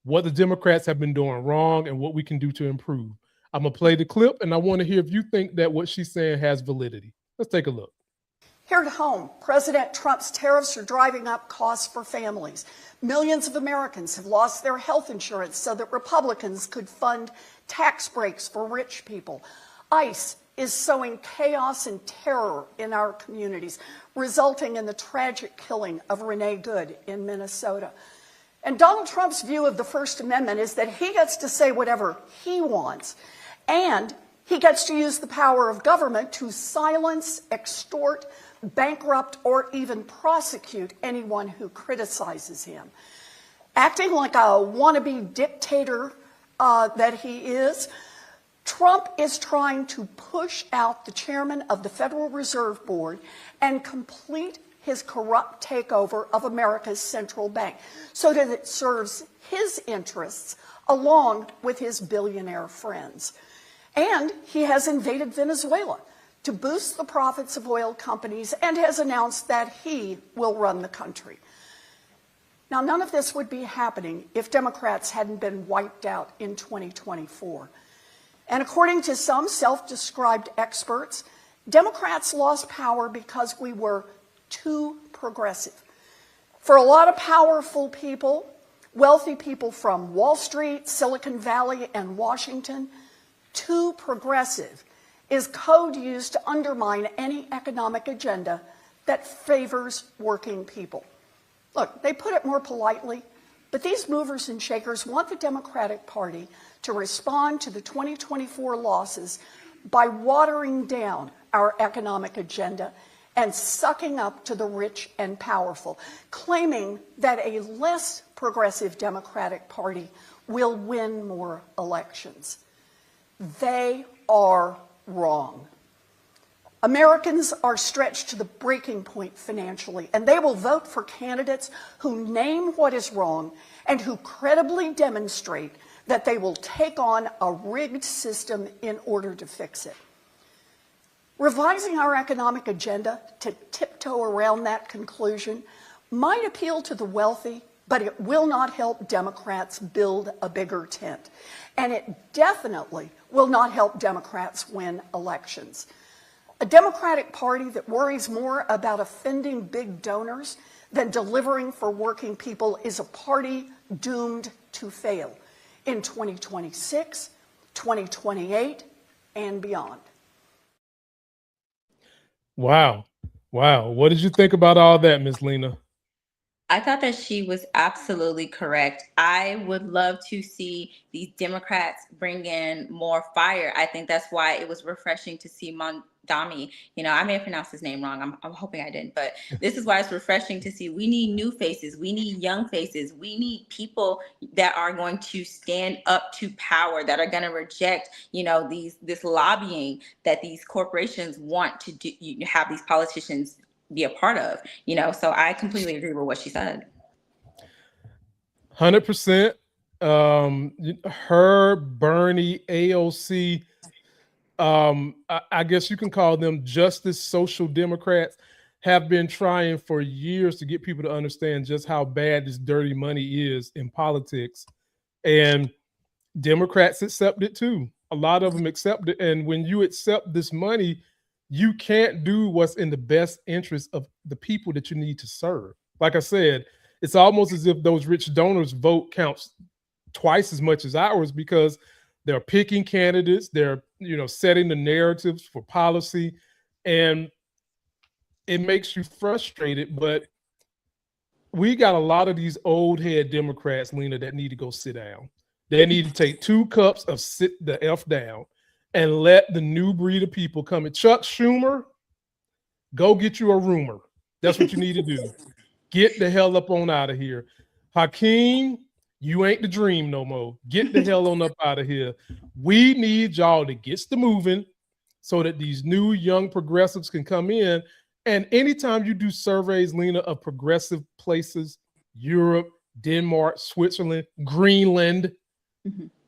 what the Democrats have been doing wrong and what we can do to improve. I'm going to play the clip, and I want to hear if you think that what she's saying has validity. Let's take a look. Here at home, President Trump's tariffs are driving up costs for families. Millions of Americans have lost their health insurance so that Republicans could fund tax breaks for rich people. ICE is sowing chaos and terror in our communities, resulting in the tragic killing of Renee Good in Minnesota. And Donald Trump's view of the First Amendment is that he gets to say whatever he wants, and he gets to use the power of government to silence, extort, bankrupt, or even prosecute anyone who criticizes him. Acting like a wannabe dictator that he is, Trump is trying to push out the chairman of the Federal Reserve Board and complete his corrupt takeover of America's central bank so that it serves his interests along with his billionaire friends. And he has invaded Venezuela to boost the profits of oil companies and has announced that he will run the country. Now, none of this would be happening if Democrats hadn't been wiped out in 2024. And according to some self-described experts, Democrats lost power because we were too progressive. For a lot of powerful people, wealthy people from Wall Street, Silicon Valley, and Washington, too progressive is code used to undermine any economic agenda that favors working people. Look, they put it more politely, but these movers and shakers want the Democratic Party to respond to the 2024 losses by watering down our economic agenda and sucking up to the rich and powerful, claiming that a less progressive Democratic Party will win more elections. They are wrong. Americans are stretched to the breaking point financially, and they will vote for candidates who name what is wrong and who credibly demonstrate that they will take on a rigged system in order to fix it. Revising our economic agenda to tiptoe around that conclusion might appeal to the wealthy, but it will not help Democrats build a bigger tent. And it definitely will not help Democrats win elections. A Democratic Party that worries more about offending big donors than delivering for working people is a party doomed to fail in 2026, 2028, and beyond. Wow. Wow. What did you think about all that, Ms. Lena? I thought that she was absolutely correct. I would love to see these Democrats bring in more fire. I think that's why it was refreshing to see Dami, I may have pronounced his name wrong. I'm hoping I didn't, but this is why it's refreshing to see. We need new faces. We need young faces. We need people that are going to stand up to power, that are going to reject, this lobbying that these corporations want to do, have these politicians be a part of, so I completely agree with what she said. 100%. Her, Bernie, AOC, I guess you can call them Justice Social Democrats, have been trying for years to get people to understand just how bad this dirty money is in politics. And Democrats accept it too. A lot of them accept it. And when you accept this money, you can't do what's in the best interest of the people that you need to serve. Like I said, it's almost as if those rich donors' vote counts twice as much as ours, because they're picking candidates, they're setting the narratives for policy, and it makes you frustrated. But we got a lot of these old head Democrats, Lena, that need to go sit down. They need to take 2 cups of sit the F down and let the new breed of people come in. Chuck Schumer, go get you a roomer. That's what you need to do. Get the hell up on out of here. Hakeem, you ain't the dream no more. Get the hell on up out of here. We need y'all to get the moving so that these new young progressives can come in. And anytime you do surveys, Lena, of progressive places, Europe, Denmark, Switzerland, Greenland,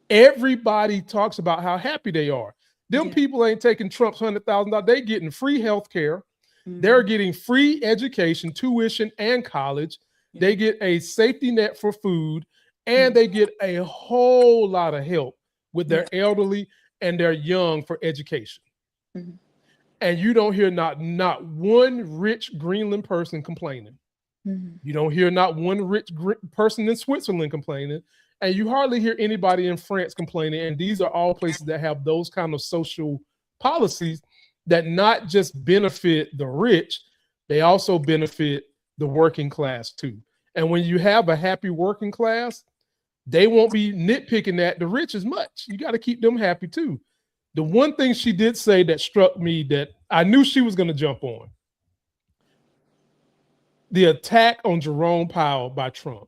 everybody talks about how happy they are. Them people ain't taking Trump's $100,000. They getting free health care. They're getting free education, tuition, and college. They get a safety net for food, and they get a whole lot of help with their elderly and their young for education. And you don't hear not one rich Greenland person complaining. You don't hear not one rich person in Switzerland complaining. And you hardly hear anybody in France complaining. And these are all places that have those kind of social policies that not just benefit the rich, they also benefit the working class too. And when you have a happy working class, they won't be nitpicking at the rich as much. You got to keep them happy too. The one thing she did say that struck me that I knew she was going to jump on: the attack on Jerome Powell by Trump.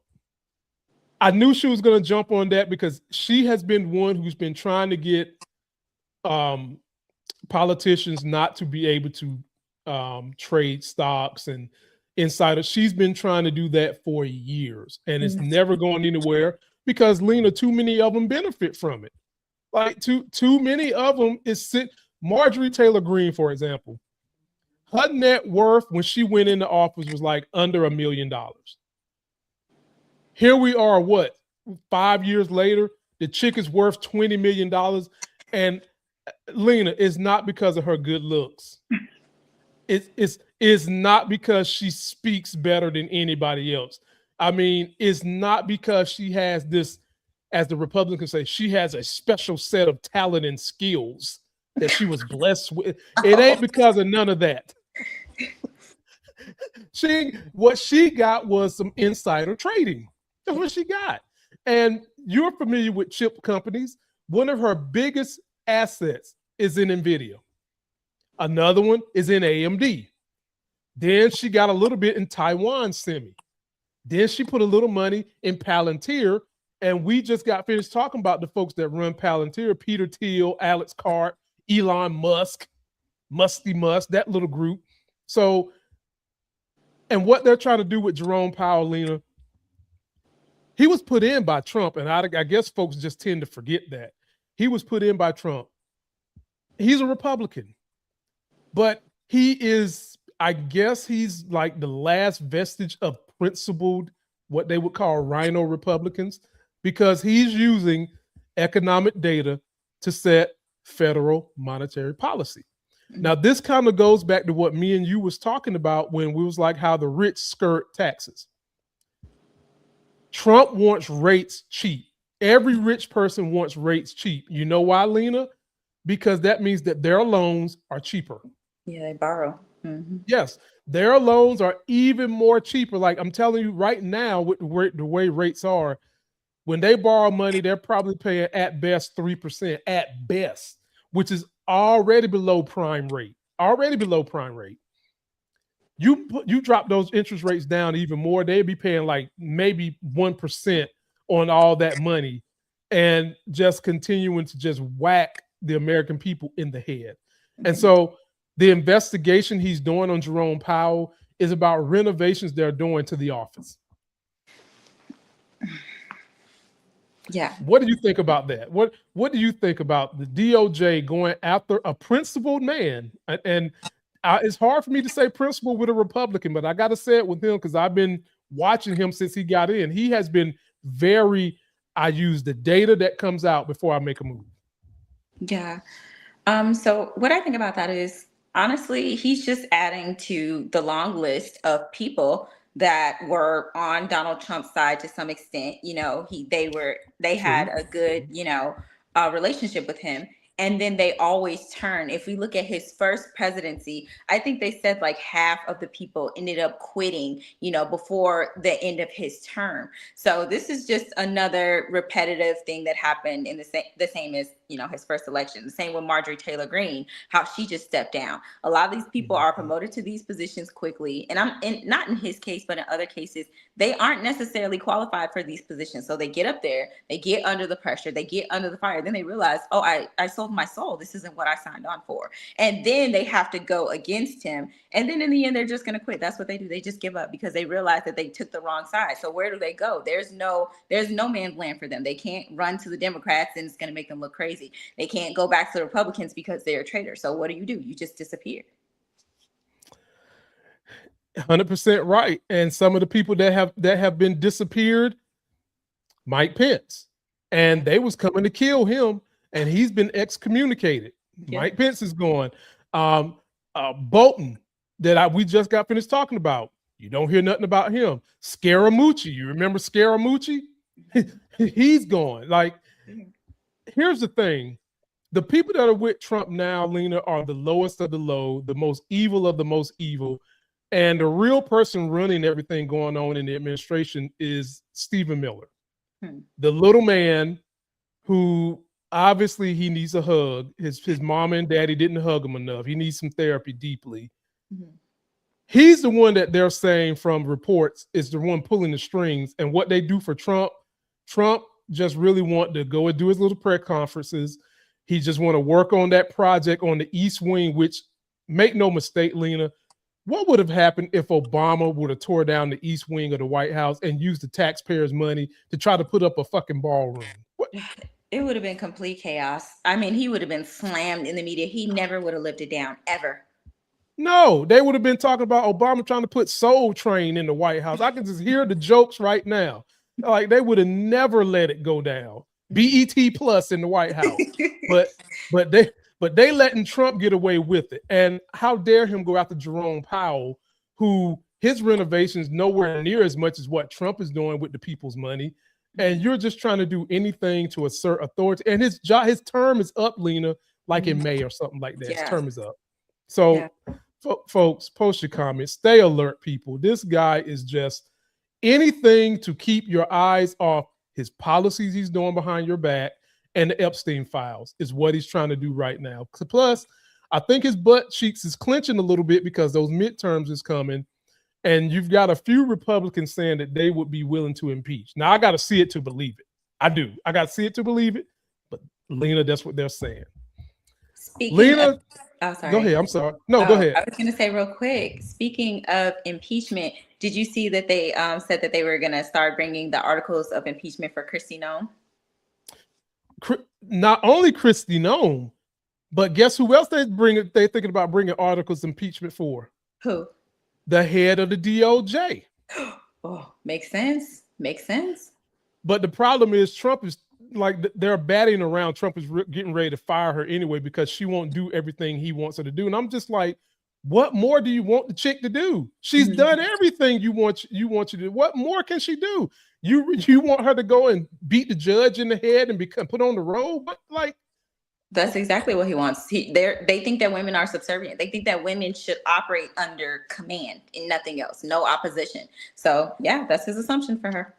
I knew she was going to jump on that because she has been one who's been trying to get politicians not to be able to trade stocks and insiders. She's been trying to do that for years, and it's never going anywhere because, Lena, too many of them benefit from it. Like too many of them is Marjorie Taylor Greene, for example. Her net worth when she went into office was like under $1 million. Here we are, what, 5 years later, the chick is worth $20 million. And Lena, it's not because of her good looks. It's not because she speaks better than anybody else. I mean, it's not because she has this, as the Republicans say, she has a special set of talent and skills that she was blessed with. It ain't because of none of that. What she got was some insider trading. That's what she got. And you're familiar with chip companies. One of her biggest assets is in NVIDIA. Another one is in AMD. Then she got a little bit in Taiwan Semi. Then she put a little money in Palantir. And we just got finished talking about the folks that run Palantir: Peter Thiel, Alex Cart, Elon Musk, Musty Musk, that little group. So, and what they're trying to do with Jerome Powell, Lena, he was put in by Trump, and I guess folks just tend to forget that. He was put in by Trump. He's a Republican, but he is, I guess he's like the last vestige of principled, what they would call rhino Republicans, because he's using economic data to set federal monetary policy. Now, this kind of goes back to what me and you was talking about when we was like how the rich skirt taxes. Trump wants rates cheap. Every rich person wants rates cheap. You know why, Lena? Because that means that their loans are cheaper. Yeah, they borrow. Yes, their loans are even more cheaper. Like I'm telling you right now, with the way rates are, when they borrow money, they're probably paying at best 3%, at best, which is already below prime rate, already below prime rate. You drop those interest rates down even more, they'd be paying like maybe 1% on all that money and just continuing to just whack the American people in the head. And so the investigation he's doing on Jerome Powell is about renovations they're doing to the office. Yeah. What do you think about that? What do you think about the DOJ going after a principled man? And it's hard for me to say principled with a Republican, but I got to say it with him because I've been watching him since he got in. He has been I use the data that comes out before I make a move. Yeah. So what I think about that is, honestly, he's just adding to the long list of people that were on Donald Trump's side to some extent. You know, they had a good, relationship with him. And then they always turn. If we look at his first presidency, I think they said like half of the people ended up quitting, before the end of his term. So this is just another repetitive thing that happened in the same as, his first election. The same with Marjorie Taylor Greene, how she just stepped down. A lot of these people are promoted to these positions quickly. And not in his case, but in other cases, they aren't necessarily qualified for these positions. So they get up there, they get under the pressure, they get under the fire. Then they realize, oh, I sold my soul. This isn't what I signed on for. And then they have to go against him. And then in the end, they're just going to quit. That's what they do. They just give up because they realize that they took the wrong side. So where do they go? There's no man's land for them. They can't run to the Democrats and it's going to make them look crazy. They can't go back to the Republicans because they're a traitor. So what do? You just disappear. 100% right. And some of the people that have been disappeared, Mike Pence, and they was coming to kill him, and he's been excommunicated. Yeah. Mike Pence is gone. Bolton, that we just got finished talking about. You don't hear nothing about him. Scaramucci, you remember Scaramucci? He's gone. Like, here's the thing. The people that are with Trump now, Lena, are the lowest of the low, the most evil of the most evil. And the real person running everything going on in the administration is Stephen Miller, the little man who obviously he needs a hug. His mom and daddy didn't hug him enough. He needs some therapy deeply. He's the one that they're saying from reports is the one pulling the strings. And what they do for Trump just really want to go and do his little press conferences. He just want to work on that project on the East Wing, which, make no mistake, Lena, what would have happened if Obama would have tore down the East Wing of the White House and used the taxpayers' money to try to put up a fucking ballroom? What? It would have been complete chaos. I mean, he would have been slammed in the media. He never would have lived it down, ever. No, they would have been talking about Obama trying to put Soul Train in the White House. I can just hear the jokes right now. Like, they would have never let it go down. BET Plus in the White House. But they letting Trump get away with it. And how dare him go after Jerome Powell, who his renovations nowhere near as much as what Trump is doing with the people's money. And you're just trying to do anything to assert authority. And his term is up, Lena, like in May or something like that. Yeah. His term is up. So, folks, post your comments. Stay alert, people. This guy is just anything to keep your eyes off his policies he's doing behind your back, and the Epstein files is what he's trying to do right now. Plus, I think his butt cheeks is clenching a little bit because those midterms is coming, and you've got a few Republicans saying that they would be willing to impeach. Now, I got to see it to believe it. I do. I got to see it to believe it. But, Lena, that's what they're saying. Lena, sorry. Go ahead. I'm sorry. No, go ahead. I was going to say real quick, speaking of impeachment, did you see that they said that they were going to start bringing the articles of impeachment for Kristi Noem? Not only Kristi Noem, but guess who else they're thinking about bringing articles of impeachment for? Who? The head of the DOJ. Oh, makes sense. Makes sense. But the problem is Trump is like, they're batting around. Trump is getting ready to fire her anyway because she won't do everything he wants her to do. And I'm just like, what more do you want the chick to do? She's done everything you want to do. What more can she do? You want her to go and beat the judge in the head and become put on the road? But like, that's exactly what he wants. They think that women are subservient. They think that women should operate under command and nothing else, no opposition. So yeah, that's his assumption for her.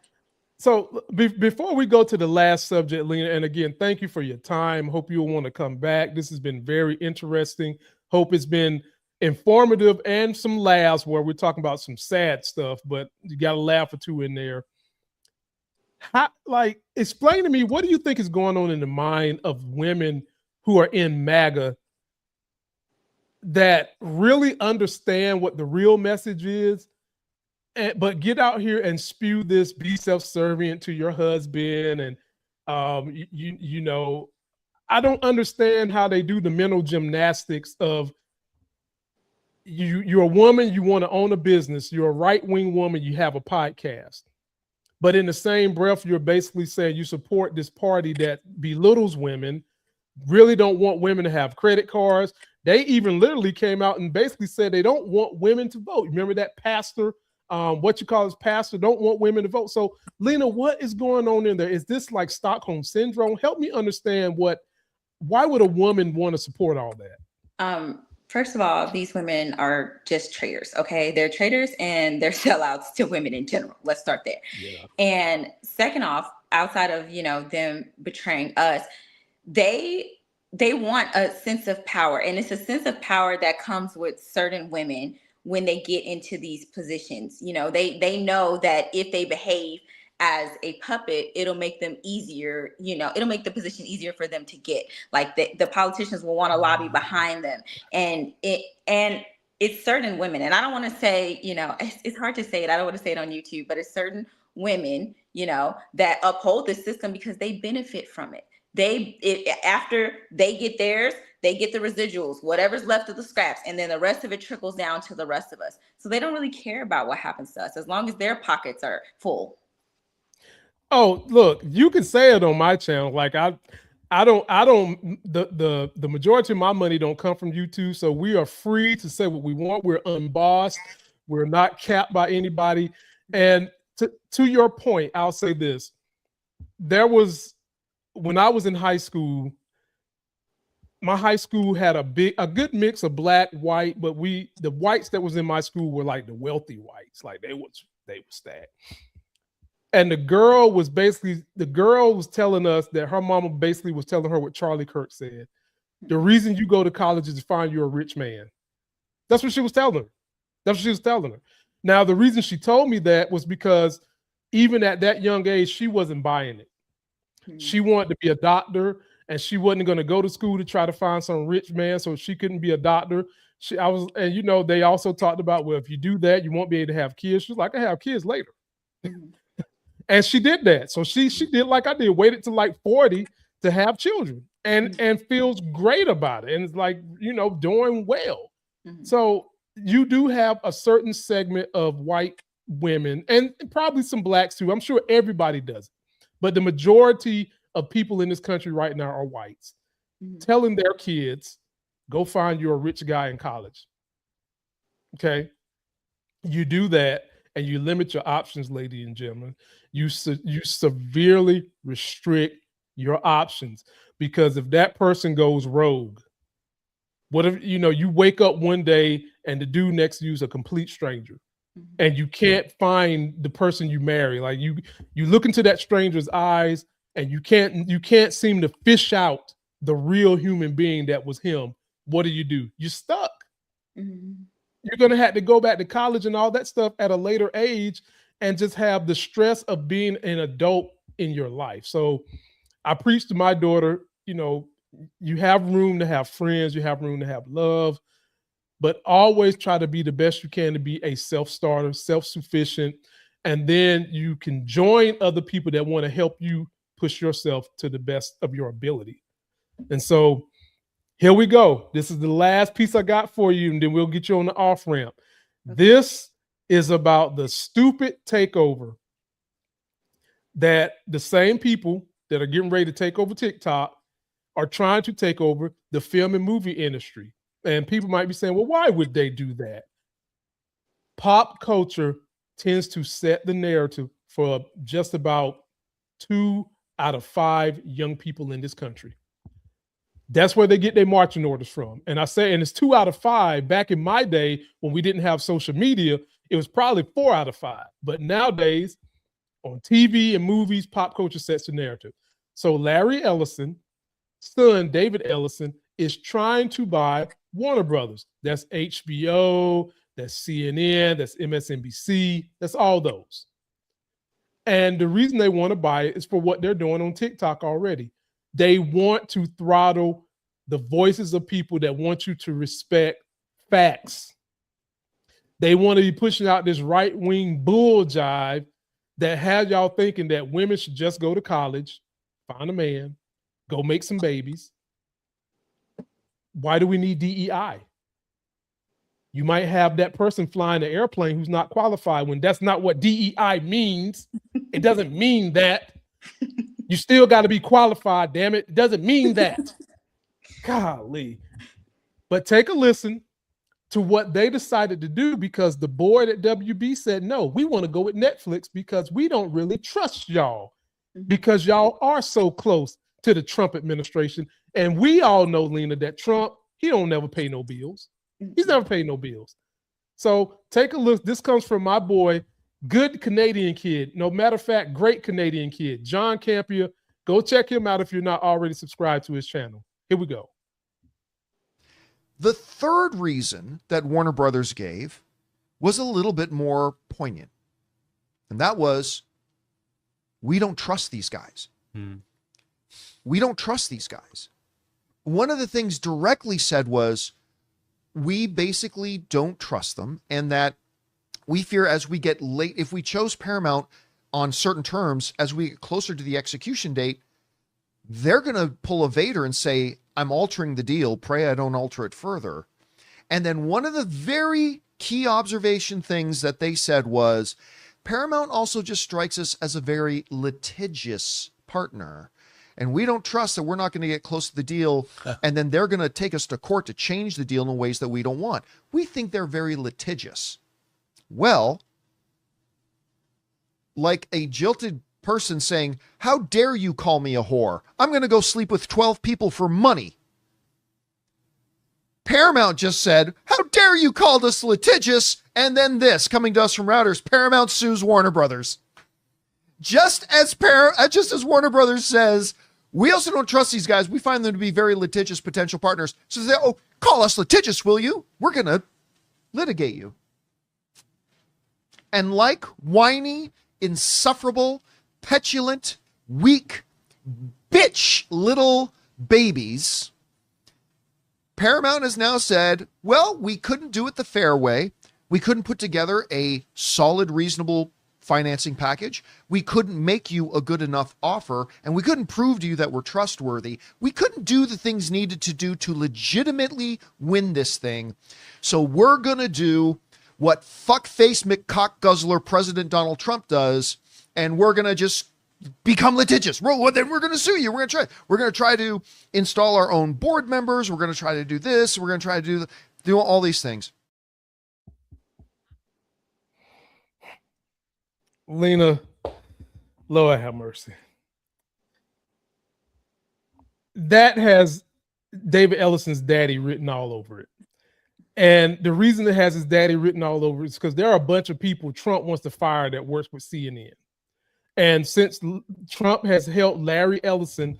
So before we go to the last subject, Lena, and again, thank you for your time. Hope you'll want to come back. This has been very interesting. Hope it's been informative and some laughs where we're talking about some sad stuff, but you got a laugh or two in there. Explain to me, what do you think is going on in the mind of women who are in MAGA that really understand what the real message is, but get out here and spew this, be self-serving to your husband, and you know, I don't understand how they do the mental gymnastics of you're a woman, you want to own a business, you're a right-wing woman, you have a podcast. But in the same breath, you're basically saying you support this party that belittles women, really don't want women to have credit cards. They even literally came out and basically said they don't want women to vote. Remember that pastor, pastor, don't want women to vote. So, Lena, what is going on in there? Is this like Stockholm Syndrome? Help me understand why would a woman want to support all that? First of all, these women are just traitors, okay? They're traitors and they're sellouts to women in general. Let's start there. Yeah. And second off, outside of, you know, them betraying us, they want a sense of power. And it's a sense of power that comes with certain women when they get into these positions. You know, they know that if they behave as a puppet, it'll make them easier, you know, it'll make the position easier for them to get. Like the politicians will want to lobby behind them. And it's certain women, and I don't want to say, you know, it's hard to say it. I don't want to say it on YouTube, but it's certain women, you know, that uphold the system because they benefit from it. After they get theirs, they get the residuals, whatever's left of the scraps, and then the rest of it trickles down to the rest of us. So they don't really care about what happens to us as long as their pockets are full. Oh, look, you can say it on my channel. Like the majority of my money don't come from YouTube. So we are free to say what we want. We're unbossed. We're not capped by anybody. And to your point, I'll say this. When I was in high school, my high school had a good mix of black, white, but the whites that was in my school were like the wealthy whites. Like they were stacked. And the girl was telling us that her mama basically was telling her what Charlie Kirk said. The reason you go to college is to find you a rich man. That's what she was telling her. Now, the reason she told me that was because even at that young age, she wasn't buying it. Mm-hmm. She wanted to be a doctor, and she wasn't going to go to school to try to find some rich man, so she couldn't be a doctor. And you know, they also talked about, well, if you do that, you won't be able to have kids. She was like, I have kids later. Mm-hmm. And she did that. So she did like I did, waited till like 40 to have children and feels great about it. And it's like, you know, doing well. Mm-hmm. So you do have a certain segment of white women and probably some blacks too. I'm sure everybody does it. But the majority of people in this country right now are whites, telling their kids, go find you a rich guy in college. Okay. You do that and you limit your options, ladies and gentlemen. You severely restrict your options, because if that person goes rogue, what if, you know, you wake up one day and the dude next to you is a complete stranger, and you can't find the person you marry. Like you look into that stranger's eyes and you can't seem to fish out the real human being that was him. What do? You're stuck. Mm-hmm. You're going to have to go back to college and all that stuff at a later age and just have the stress of being an adult in your life. So I preach to my daughter, you know, you have room to have friends, you have room to have love, but always try to be the best you can to be a self-starter, self-sufficient, and then you can join other people that want to help you push yourself to the best of your ability. And so here we go. This is the last piece I got for you, and then we'll get you on the off-ramp. Okay. This is about the stupid takeover that the same people that are getting ready to take over TikTok are trying to take over the film and movie industry. And people might be saying, well, why would they do that? Pop culture tends to set the narrative for just about 2 out of 5 young people in this country. That's where they get their marching orders from. And I say, and it's 2 out of 5. Back in my day, when we didn't have social media, it was probably 4 out of 5. But nowadays, on TV and movies, pop culture sets the narrative. So Larry Ellison, son David Ellison, is trying to buy Warner Brothers. That's HBO, that's CNN, that's MSNBC, that's all those. And the reason they want to buy it is for what they're doing on TikTok already. They want to throttle the voices of people that want you to respect facts. They want to be pushing out this right-wing bull jive that has y'all thinking that women should just go to college, find a man, go make some babies. Why do we need DEI? You might have that person flying the airplane who's not qualified when that's not what DEI means. It doesn't mean that. You still got to be qualified, damn it. It doesn't mean that. Golly. But take a listen to what they decided to do, because the board at WB said, no, we want to go with Netflix because we don't really trust y'all, because y'all are so close to the Trump administration. And we all know, Lena, that Trump, he don't never pay no bills. He's never paid no bills. So take a look. This comes from my boy, good Canadian kid. No matter of fact, great Canadian kid, John Campia. Go check him out if you're not already subscribed to his channel. Here we go. The third reason that Warner Brothers gave was a little bit more poignant. And that was, we don't trust these guys. We don't trust these guys. One of the things directly said was, we basically don't trust them, and that we fear as we get late, if we chose Paramount on certain terms, as we get closer to the execution date, they're going to pull a Vader and say, I'm altering the deal, pray I don't alter it further. And then one of the very key observation things that they said was, Paramount also just strikes us as a very litigious partner. And we don't trust that we're not going to get close to the deal, and then they're going to take us to court to change the deal in ways that we don't want. We think they're very litigious. Well, like a jilted person saying, how dare you call me a whore? I'm going to go sleep with 12 people for money. Paramount just said, how dare you call us litigious? And then this, coming to us from Routers, Paramount sues Warner Brothers. Just as Warner Brothers says, we also don't trust these guys. We find them to be very litigious potential partners. So they say, oh, call us litigious, will you? We're going to litigate you. And like whiny, insufferable, petulant, weak, bitch little babies, Paramount has now said, well, we couldn't do it the fair way. We couldn't put together a solid, reasonable financing package. We couldn't make you a good enough offer, and we couldn't prove to you that we're trustworthy. We couldn't do the things needed to do to legitimately win this thing. So we're going to do what fuckface McCockguzzler President Donald Trump does, and we're going to just become litigious. Then we're going to sue you. We're going to try to install our own board members. We're going to try to do this. We're going to try to do all these things. Lena, Lord have mercy. That has David Ellison's daddy written all over it. And the reason it has his daddy written all over it is because there are a bunch of people Trump wants to fire that works with CNN. And since Trump has held Larry Ellison,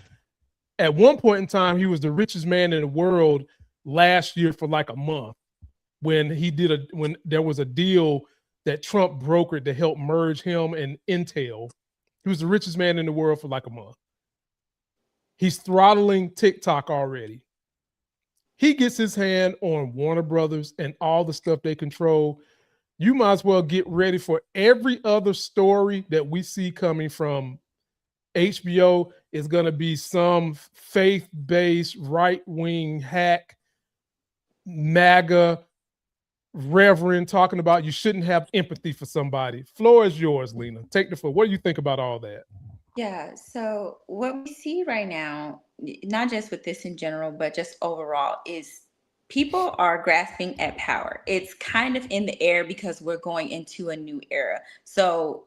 at one point in time, he was the richest man in the world last year for like a month when there was a deal that Trump brokered to help merge him and Intel. He was the richest man in the world for like a month. He's throttling TikTok already. He gets his hand on Warner Brothers and all the stuff they control. You might as well get ready for every other story that we see coming from HBO is going to be some faith-based right-wing hack, MAGA reverend talking about you shouldn't have empathy for somebody. Floor is yours, Lena. Take the floor. What do you think about all that? Yeah, so what we see right now, not just with this in general, but just overall, is people are grasping at power. It's kind of in the air because we're going into a new era. So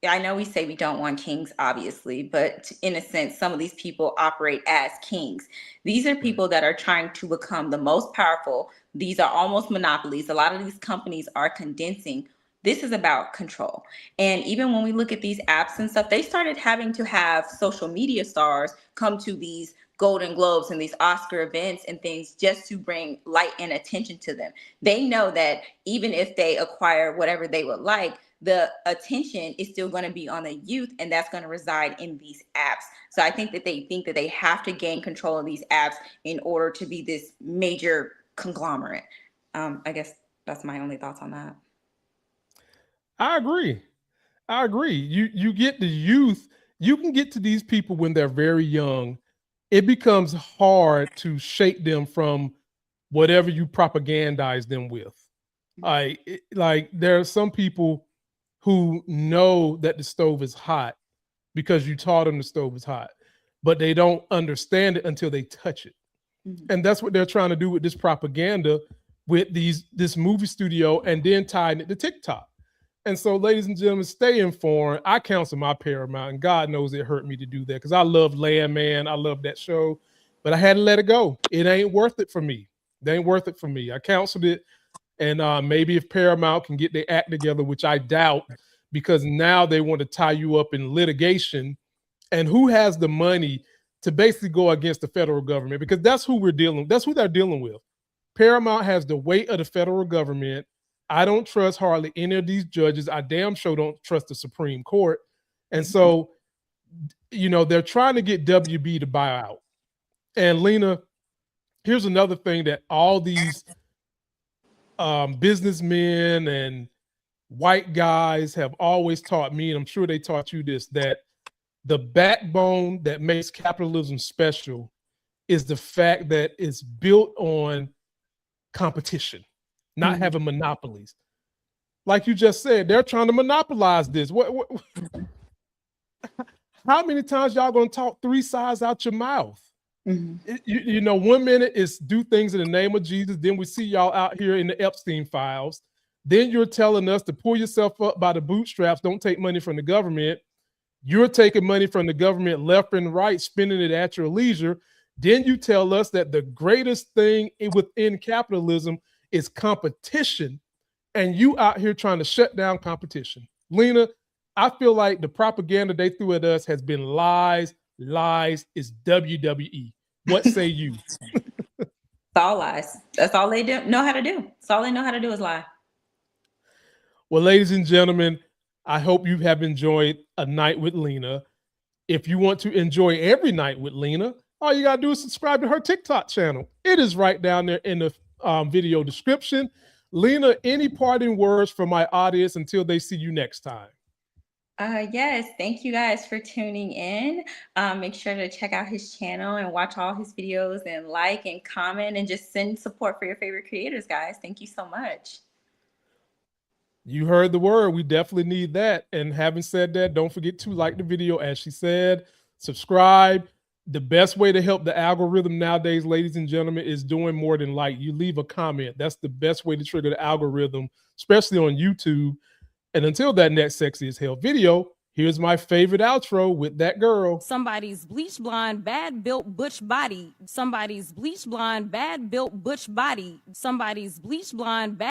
I know we say we don't want kings, obviously, but in a sense, some of these people operate as kings. These are people that are trying to become the most powerful. These are almost monopolies. A lot of these companies are condensing. This is about control. And even when we look at these apps and stuff, they started having to have social media stars come to these Golden Globes and these Oscar events and things just to bring light and attention to them. They know that even if they acquire whatever they would like, the attention is still going to be on the youth, and that's going to reside in these apps. So I think that they have to gain control of these apps in order to be this major conglomerate. I guess that's my only thoughts on that. I agree. You get the youth, you can get to these people when they're very young. It becomes hard to shake them from whatever you propagandize them with. Like there are some people who know that the stove is hot because you taught them the stove is hot, but they don't understand it until they touch it. Mm-hmm. And that's what they're trying to do with this propaganda, with this movie studio, and then tying it to TikTok. And so, ladies and gentlemen, stay informed. I counsel my Paramount, and God knows it hurt me to do that because I love Landman. I love that show, but I had to let it go. It ain't worth it for me. It ain't worth it for me. I counseled it. And maybe if Paramount can get their act together, which I doubt, because now they want to tie you up in litigation. And who has the money to basically go against the federal government? Because that's who they're dealing with. Paramount has the weight of the federal government. I don't trust hardly any of these judges. I damn sure don't trust the Supreme Court. And so, they're trying to get WB to buy out. And Lena, here's another thing that all these businessmen and white guys have always taught me, and I'm sure they taught you this, that the backbone that makes capitalism special is the fact that it's built on competition, not having monopolies. Like you just said, they're trying to monopolize this. How many times y'all gonna talk three sides out your mouth? Mm-hmm. 1 minute is do things in the name of Jesus. Then we see y'all out here in the Epstein files. Then you're telling us to pull yourself up by the bootstraps. Don't take money from the government. You're taking money from the government left and right, spending it at your leisure. Then you tell us that the greatest thing within capitalism is competition. And you out here trying to shut down competition. Lena, I feel like the propaganda they threw at us has been lies. Lies is WWE. What say you? It's all lies. That's all they know how to do. That's all they know how to do is lie. Well, ladies and gentlemen, I hope you have enjoyed a night with Lena. If you want to enjoy every night with Lena, all you got to do is subscribe to her TikTok channel. It is right down there in the video description. Lena, any parting words for my audience until they see you next time? Yes, thank you guys for tuning in. Make sure to check out his channel and watch all his videos and like and comment and just send support for your favorite creators, guys. Thank you so much. You heard the word. We definitely need that. And having said that, don't forget to like the video, as she said, subscribe. The best way to help the algorithm nowadays, ladies and gentlemen, is doing more than like. You leave a comment. That's the best way to trigger the algorithm, especially on YouTube. And until that next Sexy as Hell video, here's my favorite outro with that girl. Somebody's bleach blonde, bad built butch body. Somebody's bleach blonde, bad built butch body. Somebody's bleach blonde, bad